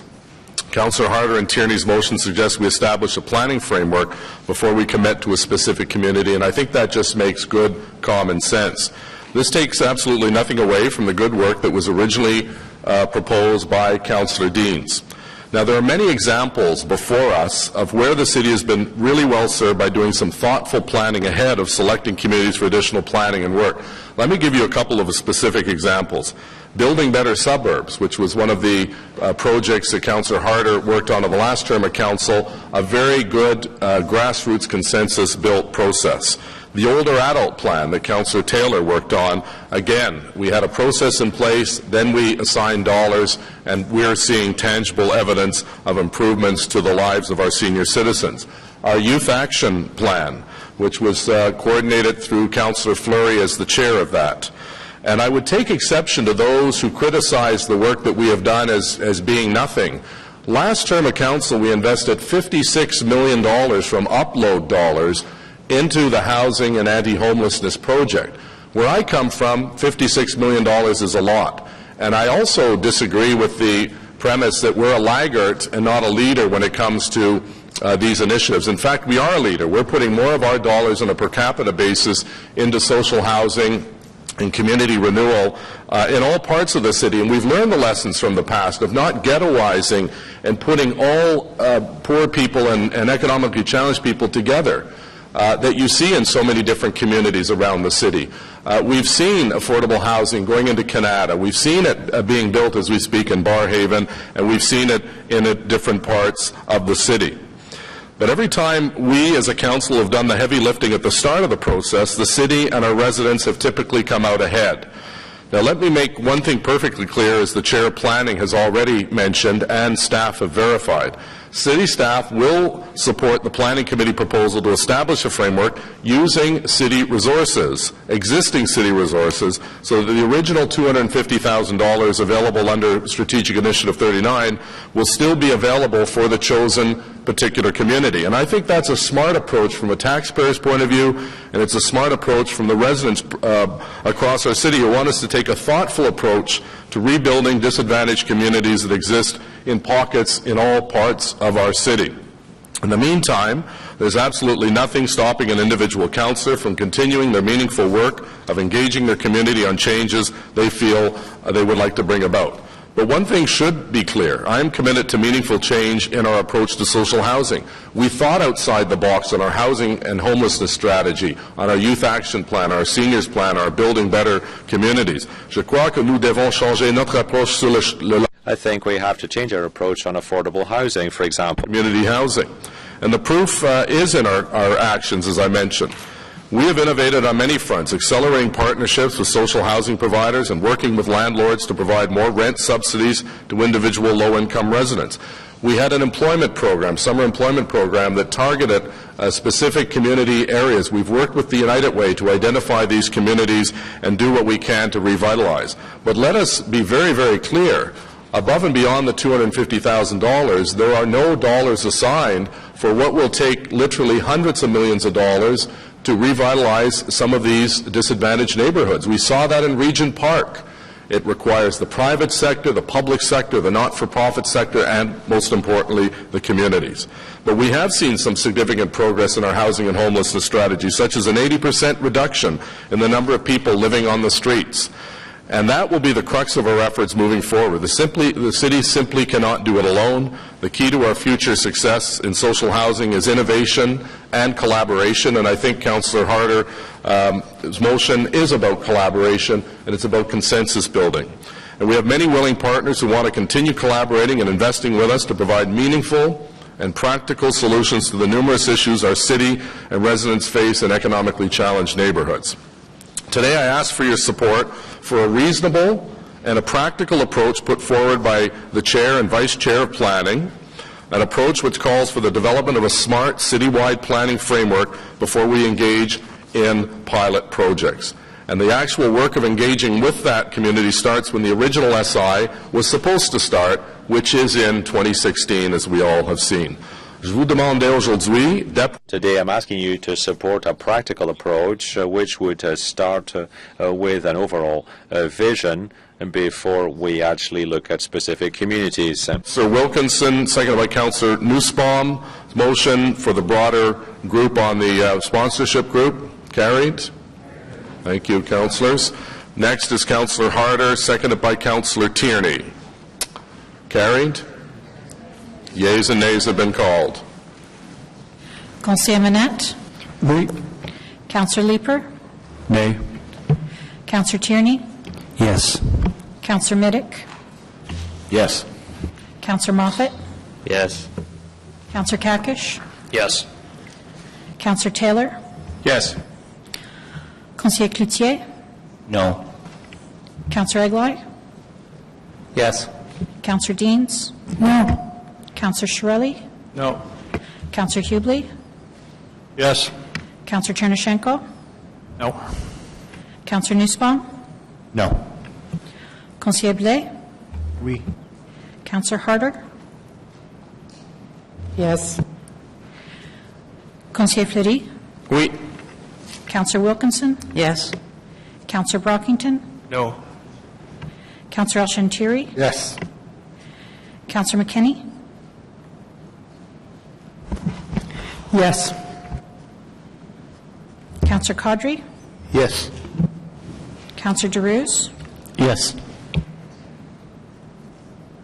Councillor Harder and Tierney's motion suggests we establish a planning framework before we commit to a specific community, and I think that just makes good common sense. This takes absolutely nothing away from the good work that was originally proposed by Councillor Deans. Now, there are many examples before us of where the city has been really well served by doing some thoughtful planning ahead of selecting communities for additional planning and work. Let me give you a couple of specific examples. Building Better Suburbs, which was one of the projects that Councillor Harder worked on in the last term of council, a very good grassroots consensus-built process. The Older Adult Plan that Councillor Taylor worked on, again, we had a process in place, then we assigned dollars, and we're seeing tangible evidence of improvements to the lives of our senior citizens. Our Youth Action Plan, which was coordinated through Councillor Fleury as the chair of that. And I would take exception to those who criticize the work that we have done as being nothing. Last term of council, we invested $56 million from upload dollars into the housing and anti-homelessness project. Where I come from, $56 million is a lot. And I also disagree with the premise that we're a laggard and not a leader when it comes to these initiatives. In fact, we are a leader. We're putting more of our dollars on a per capita basis into social housing and community renewal in all parts of the city, and we've learned the lessons from the past of not ghettoizing and putting all poor people and economically challenged people together that you see in so many different communities around the city. We've seen affordable housing going into Canada. We've seen it being built as we speak in Barrhaven, and we've seen it in different parts of the city. But every time we as a council have done the heavy lifting at the start of the process, the city and our residents have typically come out ahead. Now, let me make one thing perfectly clear, as the Chair of Planning has already mentioned and staff have verified. City staff will support the Planning Committee proposal to establish a framework using city resources, existing city resources, so that the original $250,000 available under Strategic Initiative 39 will still be available for the chosen particular community. And I think that's a smart approach from a taxpayer's point of view, and it's a smart approach from the residents across our city who want us to take a thoughtful approach to rebuilding disadvantaged communities that exist in pockets in all parts of our city. In the meantime, there's absolutely nothing stopping an individual councillor from continuing their meaningful work of engaging their community on changes they feel they would like to bring about. But one thing should be clear. I am committed to meaningful change in our approach to social housing. We thought outside the box on our housing and homelessness strategy, on our youth action plan, our seniors plan, our building better communities. Je crois que nous devons changer notre approche sur le I think we have to change our approach on affordable housing, for example. Community housing. And the proof is in our actions, as I mentioned. We have innovated on many fronts, accelerating partnerships with social housing providers and working with landlords to provide more rent subsidies to individual low-income residents. We had an employment program, summer employment program, that targeted specific community areas. We've worked with the United Way to identify these communities and do what we can to revitalize. But let us be very, very clear. Above and beyond the $250,000, there are no dollars assigned for what will take literally hundreds of millions of dollars to revitalize some of these disadvantaged neighborhoods. We saw that in Regent Park. It requires the private sector, the public sector, the not-for-profit sector, and, most importantly, the communities. But we have seen some significant progress in our housing and homelessness strategy, such as an 80% reduction in the number of people living on the streets. And that will be the crux of our efforts moving forward. The city simply cannot do it alone. The key to our future success in social housing is innovation and collaboration, and I think Councillor Harder's motion is about collaboration, and it's about consensus building. And we have many willing partners who want to continue collaborating and investing with us to provide meaningful and practical solutions to the numerous issues our city and residents face in economically challenged neighborhoods. Today I ask for your support for a reasonable and a practical approach put forward by the Chair and Vice Chair of Planning, an approach which calls for the development of a smart citywide planning framework before we engage in pilot projects. And the actual work of engaging with that community starts when the original SI was supposed to start, which is in 2016, as we all have seen. Today I'm asking you to support a practical approach which would start with an overall vision before we actually look at specific communities. Sir Wilkinson, seconded by Councillor Nussbaum. Motion for the broader group on the sponsorship group. Carried. Thank you, councillors. Next is Councillor Harder, seconded by Councillor Tierney. Carried. Yeas and nays have been called. Conseiller Manette? Oui. Councillor Leeper? Nay. Councillor Tierney? Yes. Councillor Middick? Yes. Councillor Moffat? Yes. Councillor Kakish? Yes. Councillor Taylor? Yes. Conseiller Cloutier? No. Councillor Egli? Yes. Councillor Deans? No. Councillor Shirelli? No. Councillor Hubley? Yes. Councillor Chernyshenko? No. Councillor Nussbaum? No. Conseiller Blais? Oui. Councillor Harder? Yes. Conseiller Fleury? Oui. Councillor Wilkinson? Yes. Councillor Brockington? No. Councillor Elshantiri? Yes. Councillor McKinney? Yes. Councillor Caudry? Yes. Councillor DeRuse? Yes.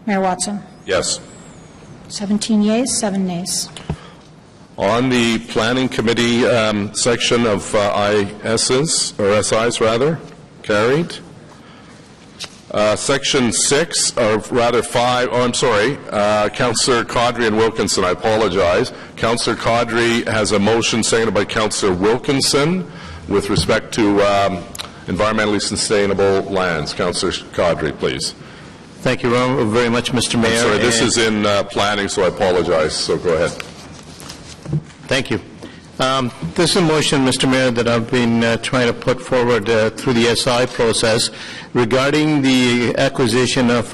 Mayor Watson? Yes. 17 yeas, 7 nays. On the Planning Committee section of SIs, carried. Section 6, or rather 5, oh, I'm sorry, Councillor Caudry and Wilkinson, I apologize. Councillor Caudry has a motion seconded by Councillor Wilkinson with respect to environmentally sustainable lands. Councillor Caudry, please. Thank you very much, Mr. Mayor. I'm sorry, this is in planning, so I apologize. So go ahead. Thank you. This is a motion, Mr. Mayor, that I've been trying to put forward through the SI process regarding the acquisition of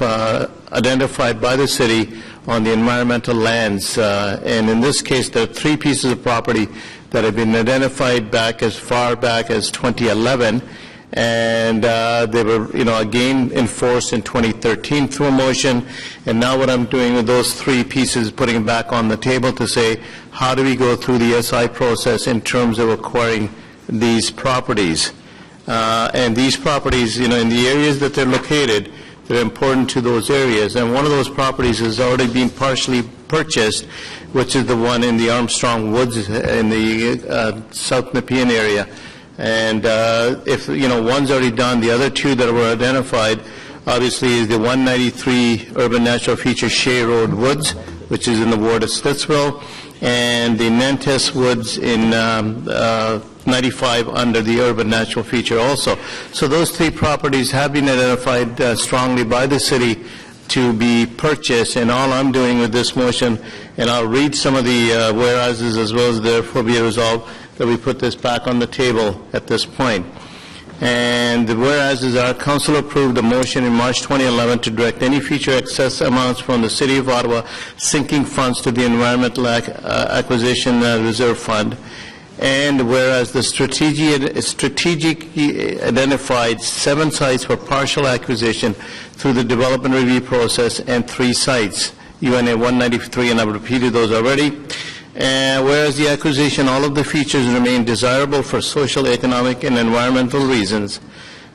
identified by the city on the environmental lands. And in this case, there are 3 pieces of property that have been identified back as far back as 2011. And they were, again enforced in 2013 through a motion. And now what I'm doing with those 3 pieces, putting them back on the table to say, how do we go through the SI process in terms of acquiring these properties? And these properties, in the areas that they're located, they're important to those areas. And one of those properties has already been partially purchased, which is the one in the Armstrong Woods in the South Nepean area. And if, one's already done, the other 2 that were identified, obviously, is the 193 Urban Natural Feature Shea Road Woods, which is in the ward of Stittsville, and the Nantes Woods in 95 under the Urban Natural Feature also. So those 3 properties have been identified strongly by the city to be purchased, and all I'm doing with this motion, and I'll read some of the whereases as well as therefore be resolved, that we put this back on the table at this point. And the whereases are, Council approved a motion in March 2011 to direct any future excess amounts from the City of Ottawa sinking funds to the Environmental Acquisition Reserve Fund. And whereas the strategically identified 7 sites for partial acquisition through the development review process and 3 sites, UNA 193, and I've repeated those already. Whereas the acquisition, all of the features remain desirable for social, economic, and environmental reasons.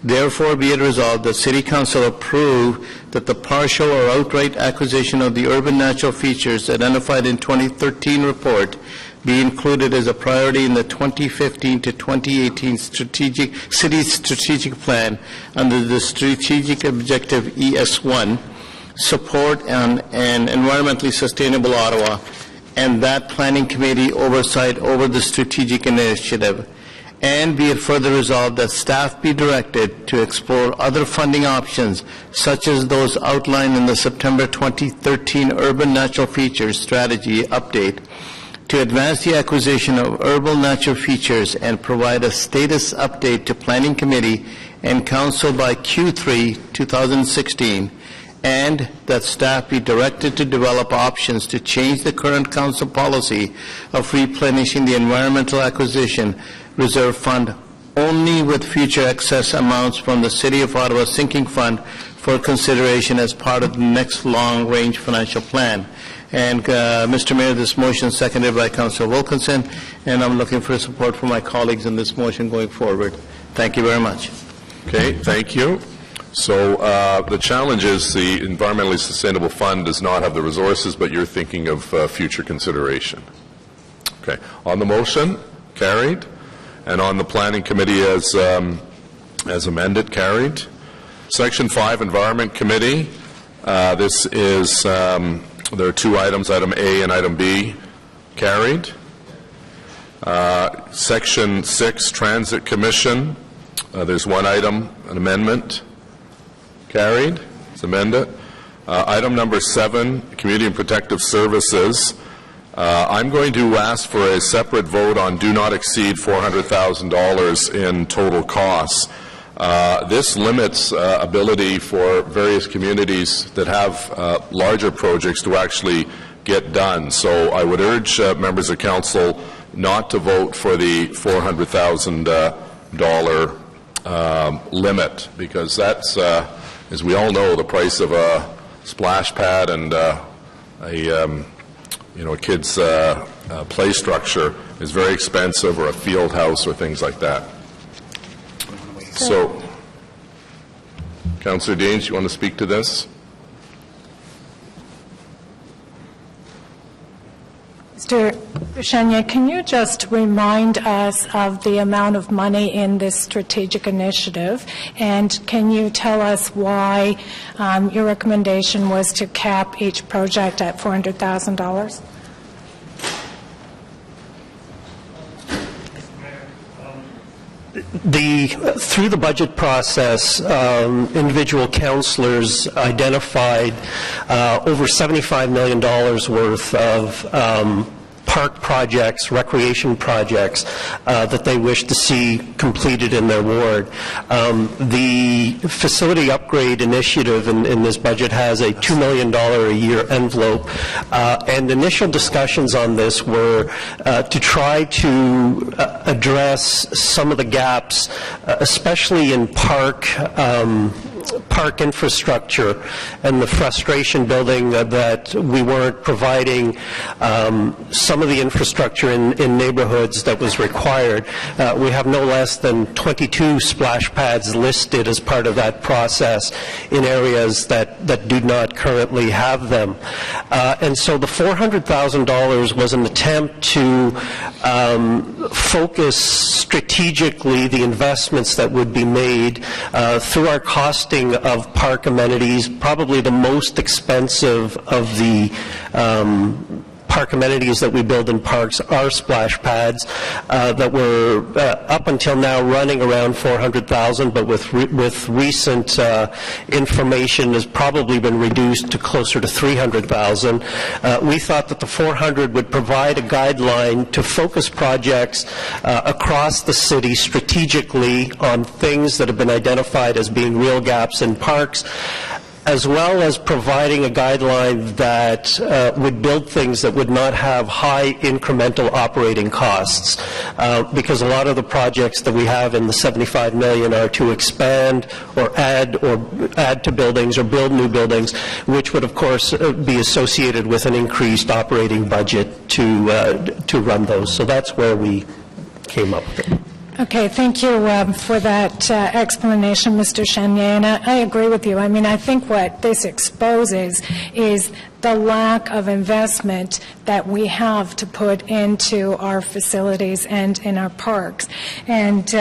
Therefore, be it resolved that City Council approve that the partial or outright acquisition of the urban natural features identified in 2013 report be included as a priority in the 2015 to 2018 city strategic plan under the strategic objective ES1, support an environmentally sustainable Ottawa, and that planning committee oversight over the strategic initiative. And be it further resolved that staff be directed to explore other funding options, such as those outlined in the September 2013 Urban Natural Features Strategy Update, to advance the acquisition of urban natural features and provide a status update to Planning Committee and Council by Q3 2016, and that staff be directed to develop options to change the current Council policy of replenishing the Environmental Acquisition Reserve Fund only with future excess amounts from the City of Ottawa Sinking Fund for consideration as part of the next long-range financial plan. And Mr. Mayor, this motion is seconded by Councillor Wilkinson, and I'm looking for support from my colleagues in this motion going forward. Thank you very much. Okay, thank you. So the challenge is the Environmentally Sustainable Fund does not have the resources, but you're thinking of future consideration. Okay. On the motion, carried. And on the Planning Committee as amended, carried. Section 5, Environment Committee. This is, there are 2 items, item A and item B, carried. Section 6, Transit Commission. There's 1 item, an amendment. Carried. It's amended. Item number 7, Community and Protective Services. I'm going to ask for a separate vote on do not exceed $400,000 in total costs. This limits ability for various communities that have larger projects to actually get done. So I would urge members of council not to vote for the $400,000 limit, because that's, as we all know, the price of a splash pad and a kid's play structure is very expensive, or a field house or things like that. So, Councillor Deans, you want to speak to this? Mr. Chenier, can you just remind us of the amount of money in this strategic initiative, and can you tell us why your recommendation was to cap each project at $400,000? Through the budget process, individual councillors identified over $75 million worth of park projects, recreation projects that they wish to see completed in their ward. The facility upgrade initiative in this budget has a $2 million a year envelope, and initial discussions on this were to try to address some of the gaps, especially in park infrastructure and the frustration building that we weren't providing some of the infrastructure in neighborhoods that was required. We have no less than 22 splash pads listed as part of that process in areas that do not currently have them. And so the $400,000 was an attempt to focus strategically the investments that would be made through our costing of park amenities. Probably the most expensive of the park amenities that we build in parks are splash pads that were up until now running around $400,000, but with recent information has probably been reduced to closer to $300,000. We thought that the $400,000 would provide a guideline to focus projects across the city strategically on things that have been identified as being real gaps in parks, as well as providing a guideline that would build things that would not have high incremental operating costs, because a lot of the projects that we have in the $75 million are to expand or add to buildings or build new buildings, which would of course be associated with an increased operating budget to run those. So that's where we came up with it. Okay, thank you for that explanation, Mr. Chenier, and I agree with you. I mean, I think what this exposes is the lack of investment that we have to put into our facilities and in our parks. And,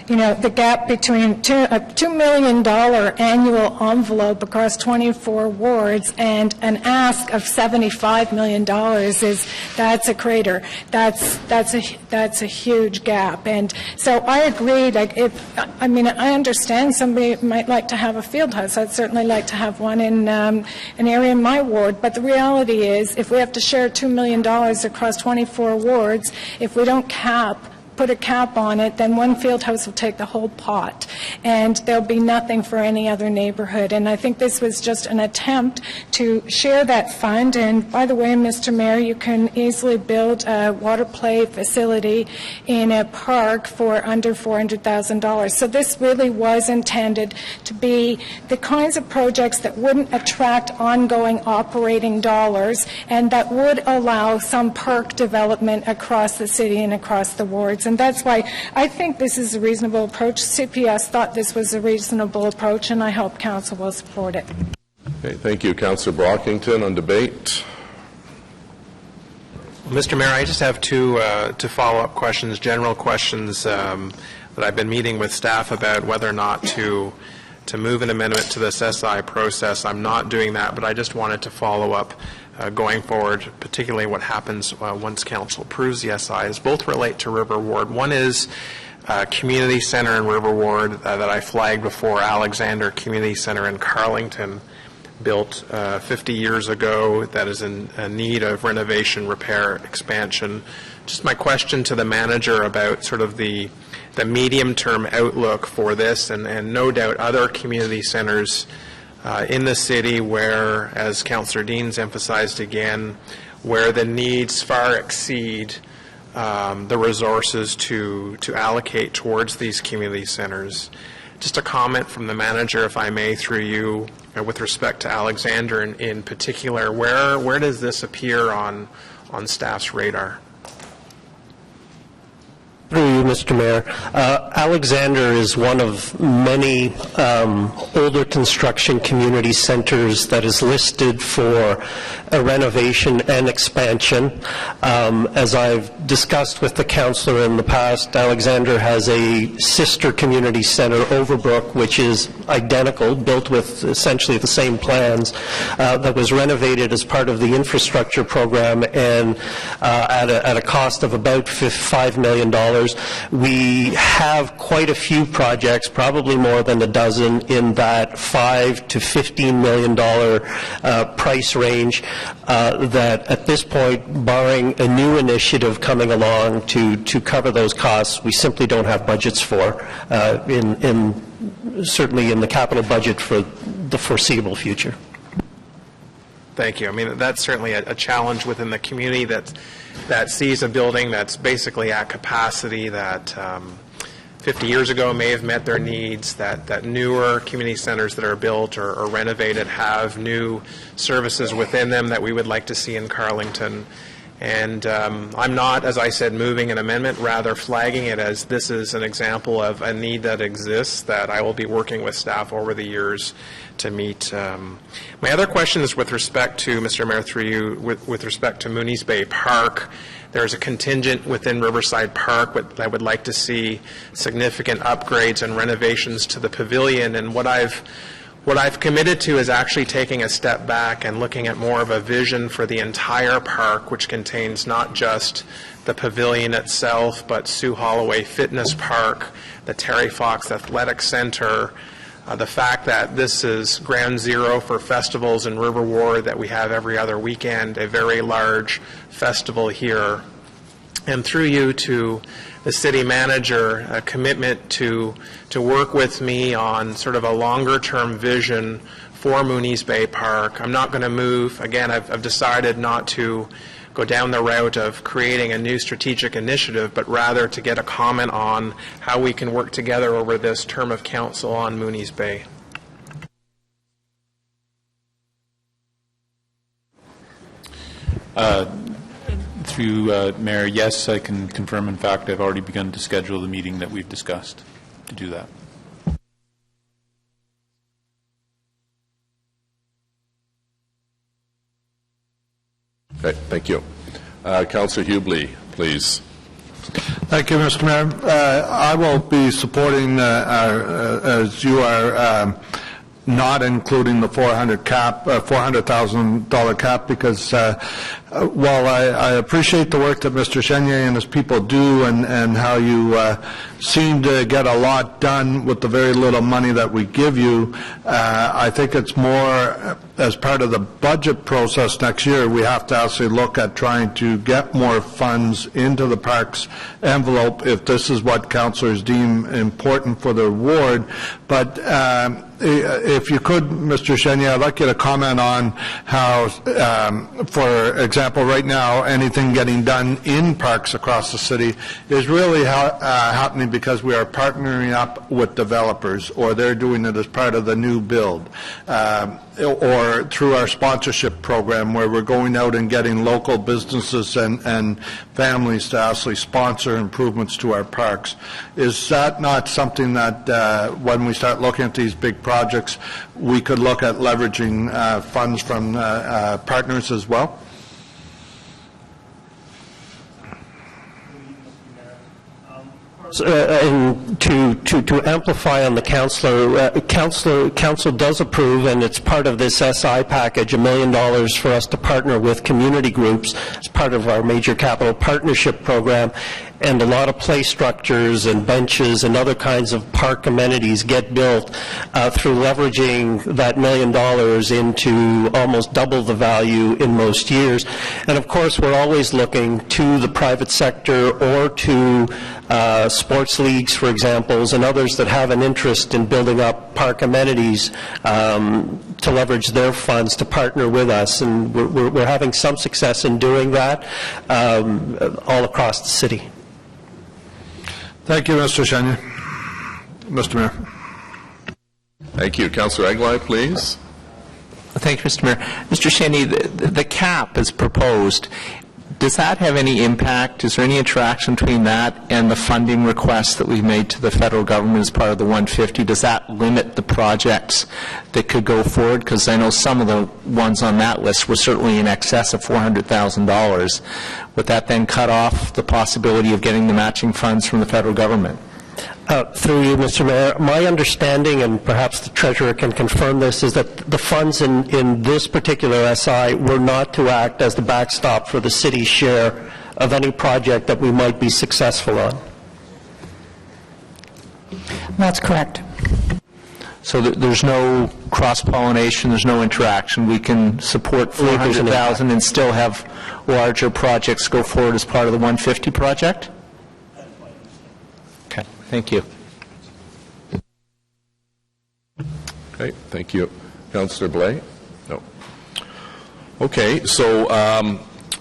you know, the gap between a $2 million annual envelope across 24 wards and an ask of $75 million that's a crater. That's a huge gap. And so I agree, like, I understand somebody might like to have a field house. I'd certainly like to have one in an area in my ward. But the reality is, if we have to share $2 million across 24 wards, if we don't put a cap on it, then one field house will take the whole pot, and there'll be nothing for any other neighborhood. And I think this was just an attempt to share that fund. And by the way, Mr. Mayor, you can easily build a water play facility in a park for under $400,000. So this really was intended to be the kinds of projects that wouldn't attract ongoing operating dollars and that would allow some park development across the city and across the wards. And that's why I think this is a reasonable approach. CPS thought this was a reasonable approach, and I hope Council will support it. Okay, thank you. Councillor Brockington on debate. Mr. Mayor, I just have two follow-up questions, general questions that I've been meeting with staff about whether or not to move an amendment to this SI process. I'm not doing that, but I just wanted to follow up going forward, particularly what happens once Council approves the SIs. Both relate to River Ward. One is Community Centre in River Ward that I flagged before, Alexander Community Centre in Carlington, built 50 years ago, that is in need of renovation, repair, expansion. Just my question to the manager about sort of the medium-term outlook for this, and no doubt other community centres in the city where, as Councillor Dean's emphasized again, where the needs far exceed the resources to allocate towards these community centres. Just a comment from the manager, if I may, through you, with respect to Alexander in particular. Where does this appear on staff's radar? Through you, Mr. Mayor. Alexander is one of many older construction community centers that is listed for a renovation and expansion. As I've discussed with the councillor in the past, Alexander has a sister community center, Overbrook, which is identical, built with essentially the same plans, that was renovated as part of the infrastructure program and at a cost of about $5 million. We have quite a few projects, probably more than a dozen, in that $5 to $15 million price range that at this point, barring a new initiative coming along to cover those costs, we simply don't have budgets for, certainly in the capital budget for the foreseeable future. Thank you. I mean, that's certainly a challenge within the community that sees a building that's basically at capacity, that 50 years ago may have met their needs, that newer community centers that are built or renovated have new services within them that we would like to see in Carlington. And I'm not, as I said, moving an amendment, rather flagging it as this is an example of a need that exists that I will be working with staff over the years to meet. My other question is with respect to, Mr. Mayor, through you, with respect to Mooney's Bay Park. There's a contingent within Riverside Park that I would like to see significant upgrades and renovations to the pavilion. And what I've committed to is actually taking a step back and looking at more of a vision for the entire park, which contains not just the pavilion itself, but Sue Holloway Fitness Park, the Terry Fox Athletic Center, the fact that this is ground zero for festivals in River Ward that we have every other weekend, a very large festival here. And through you to the city manager, a commitment to work with me on sort of a longer-term vision for Mooney's Bay Park. I'm not going to move. Again, I've decided not to go down the route of creating a new strategic initiative, but rather to get a comment on how we can work together over this term of council on Mooney's Bay. Through Mayor, yes, I can confirm. In fact, I've already begun to schedule the meeting that we've discussed to do that. Okay, thank you. Councillor Hubley, please. Thank you, Mr. Mayor. I will be supporting, as you are, not including the $400,000 cap, because while I appreciate the work that Mr. Chenier and his people do and how you seem to get a lot done with the very little money that we give you, I think it's more as part of the budget process next year, we have to actually look at trying to get more funds into the parks envelope if this is what councillors deem important for their ward. But if you could, Mr. Chenier, I'd like you to comment on how, for example, right now, anything getting done in parks across the city is really happening because we are partnering up with developers, or they're doing it as part of the new build, or through our sponsorship program where we're going out and getting local businesses and families to actually sponsor improvements to our parks. Is that not something that when we start looking at these big projects, we could look at leveraging funds from partners as well? And to amplify on the council does approve, and it's part of this SI package, $1 million for us to partner with community groups as part of our major capital partnership program. And a lot of play structures and benches and other kinds of park amenities get built through leveraging that $1 million into almost double the value in most years. And of course, we're always looking to the private sector or to sports leagues, for example, and others that have an interest in building up park amenities to leverage their funds to partner with us. And we're having some success in doing that all across the city. Thank you, Mr. Chenier. Mr. Mayor. Thank you. Councillor Aguilar, please. Thank you, Mr. Mayor. Mr. Chenier, the cap is proposed. Does that have any impact? Is there any interaction between that and the funding request that we've made to the federal government as part of the 150? Does that limit the projects that could go forward? Because I know some of the ones on that list were certainly in excess of $400,000. Would that then cut off the possibility of getting the matching funds from the federal government? Through you, Mr. Mayor, my understanding, and perhaps the Treasurer can confirm this, is that the funds in this particular SI were not to act as the backstop for the city's share of any project that we might be successful on. That's correct. So there's no cross-pollination, there's no interaction. We can support 400,000 and still have larger projects go forward as part of the 150 project? Okay, thank you. Okay, thank you. Councillor Blais? No. Okay, so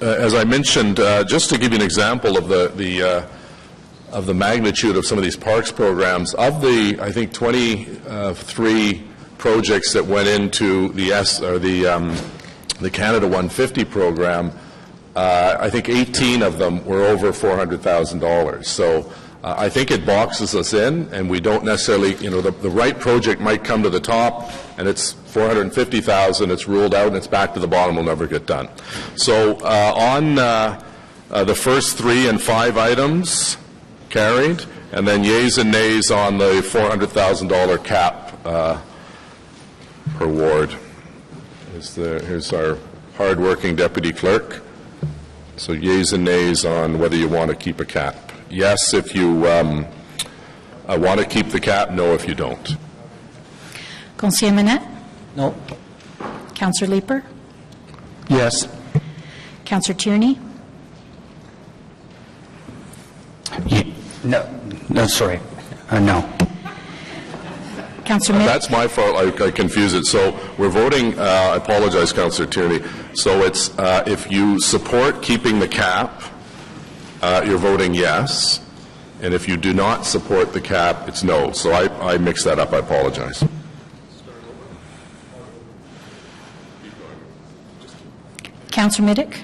as I mentioned, just to give you an example of the magnitude of some of these parks programs, of the, I think, 23 projects that went into the Canada 150 program, I think 18 of them were over $400,000. So I think it boxes us in, and we don't necessarily, the right project might come to the top, and it's $450,000, it's ruled out, and it's back to the bottom, will never get done. So on the first 3 and 5 items, carried, and then yeas and nays on the $400,000 cap per ward. Here's our hard-working deputy clerk. So yeas and nays on whether you want to keep a cap. Yes if you want to keep the cap, no if you don't. Conseiller Manette? No. Councillor Leeper? Yes. Councillor Tierney? No, sorry. No. Councillor Mick? That's my fault. I confuse it. So we're voting, I apologize, Councillor Tierney. So it's if you support keeping the cap, you're voting yes. And if you do not support the cap, it's no. So I mixed that up. I apologize. Councillor Middick?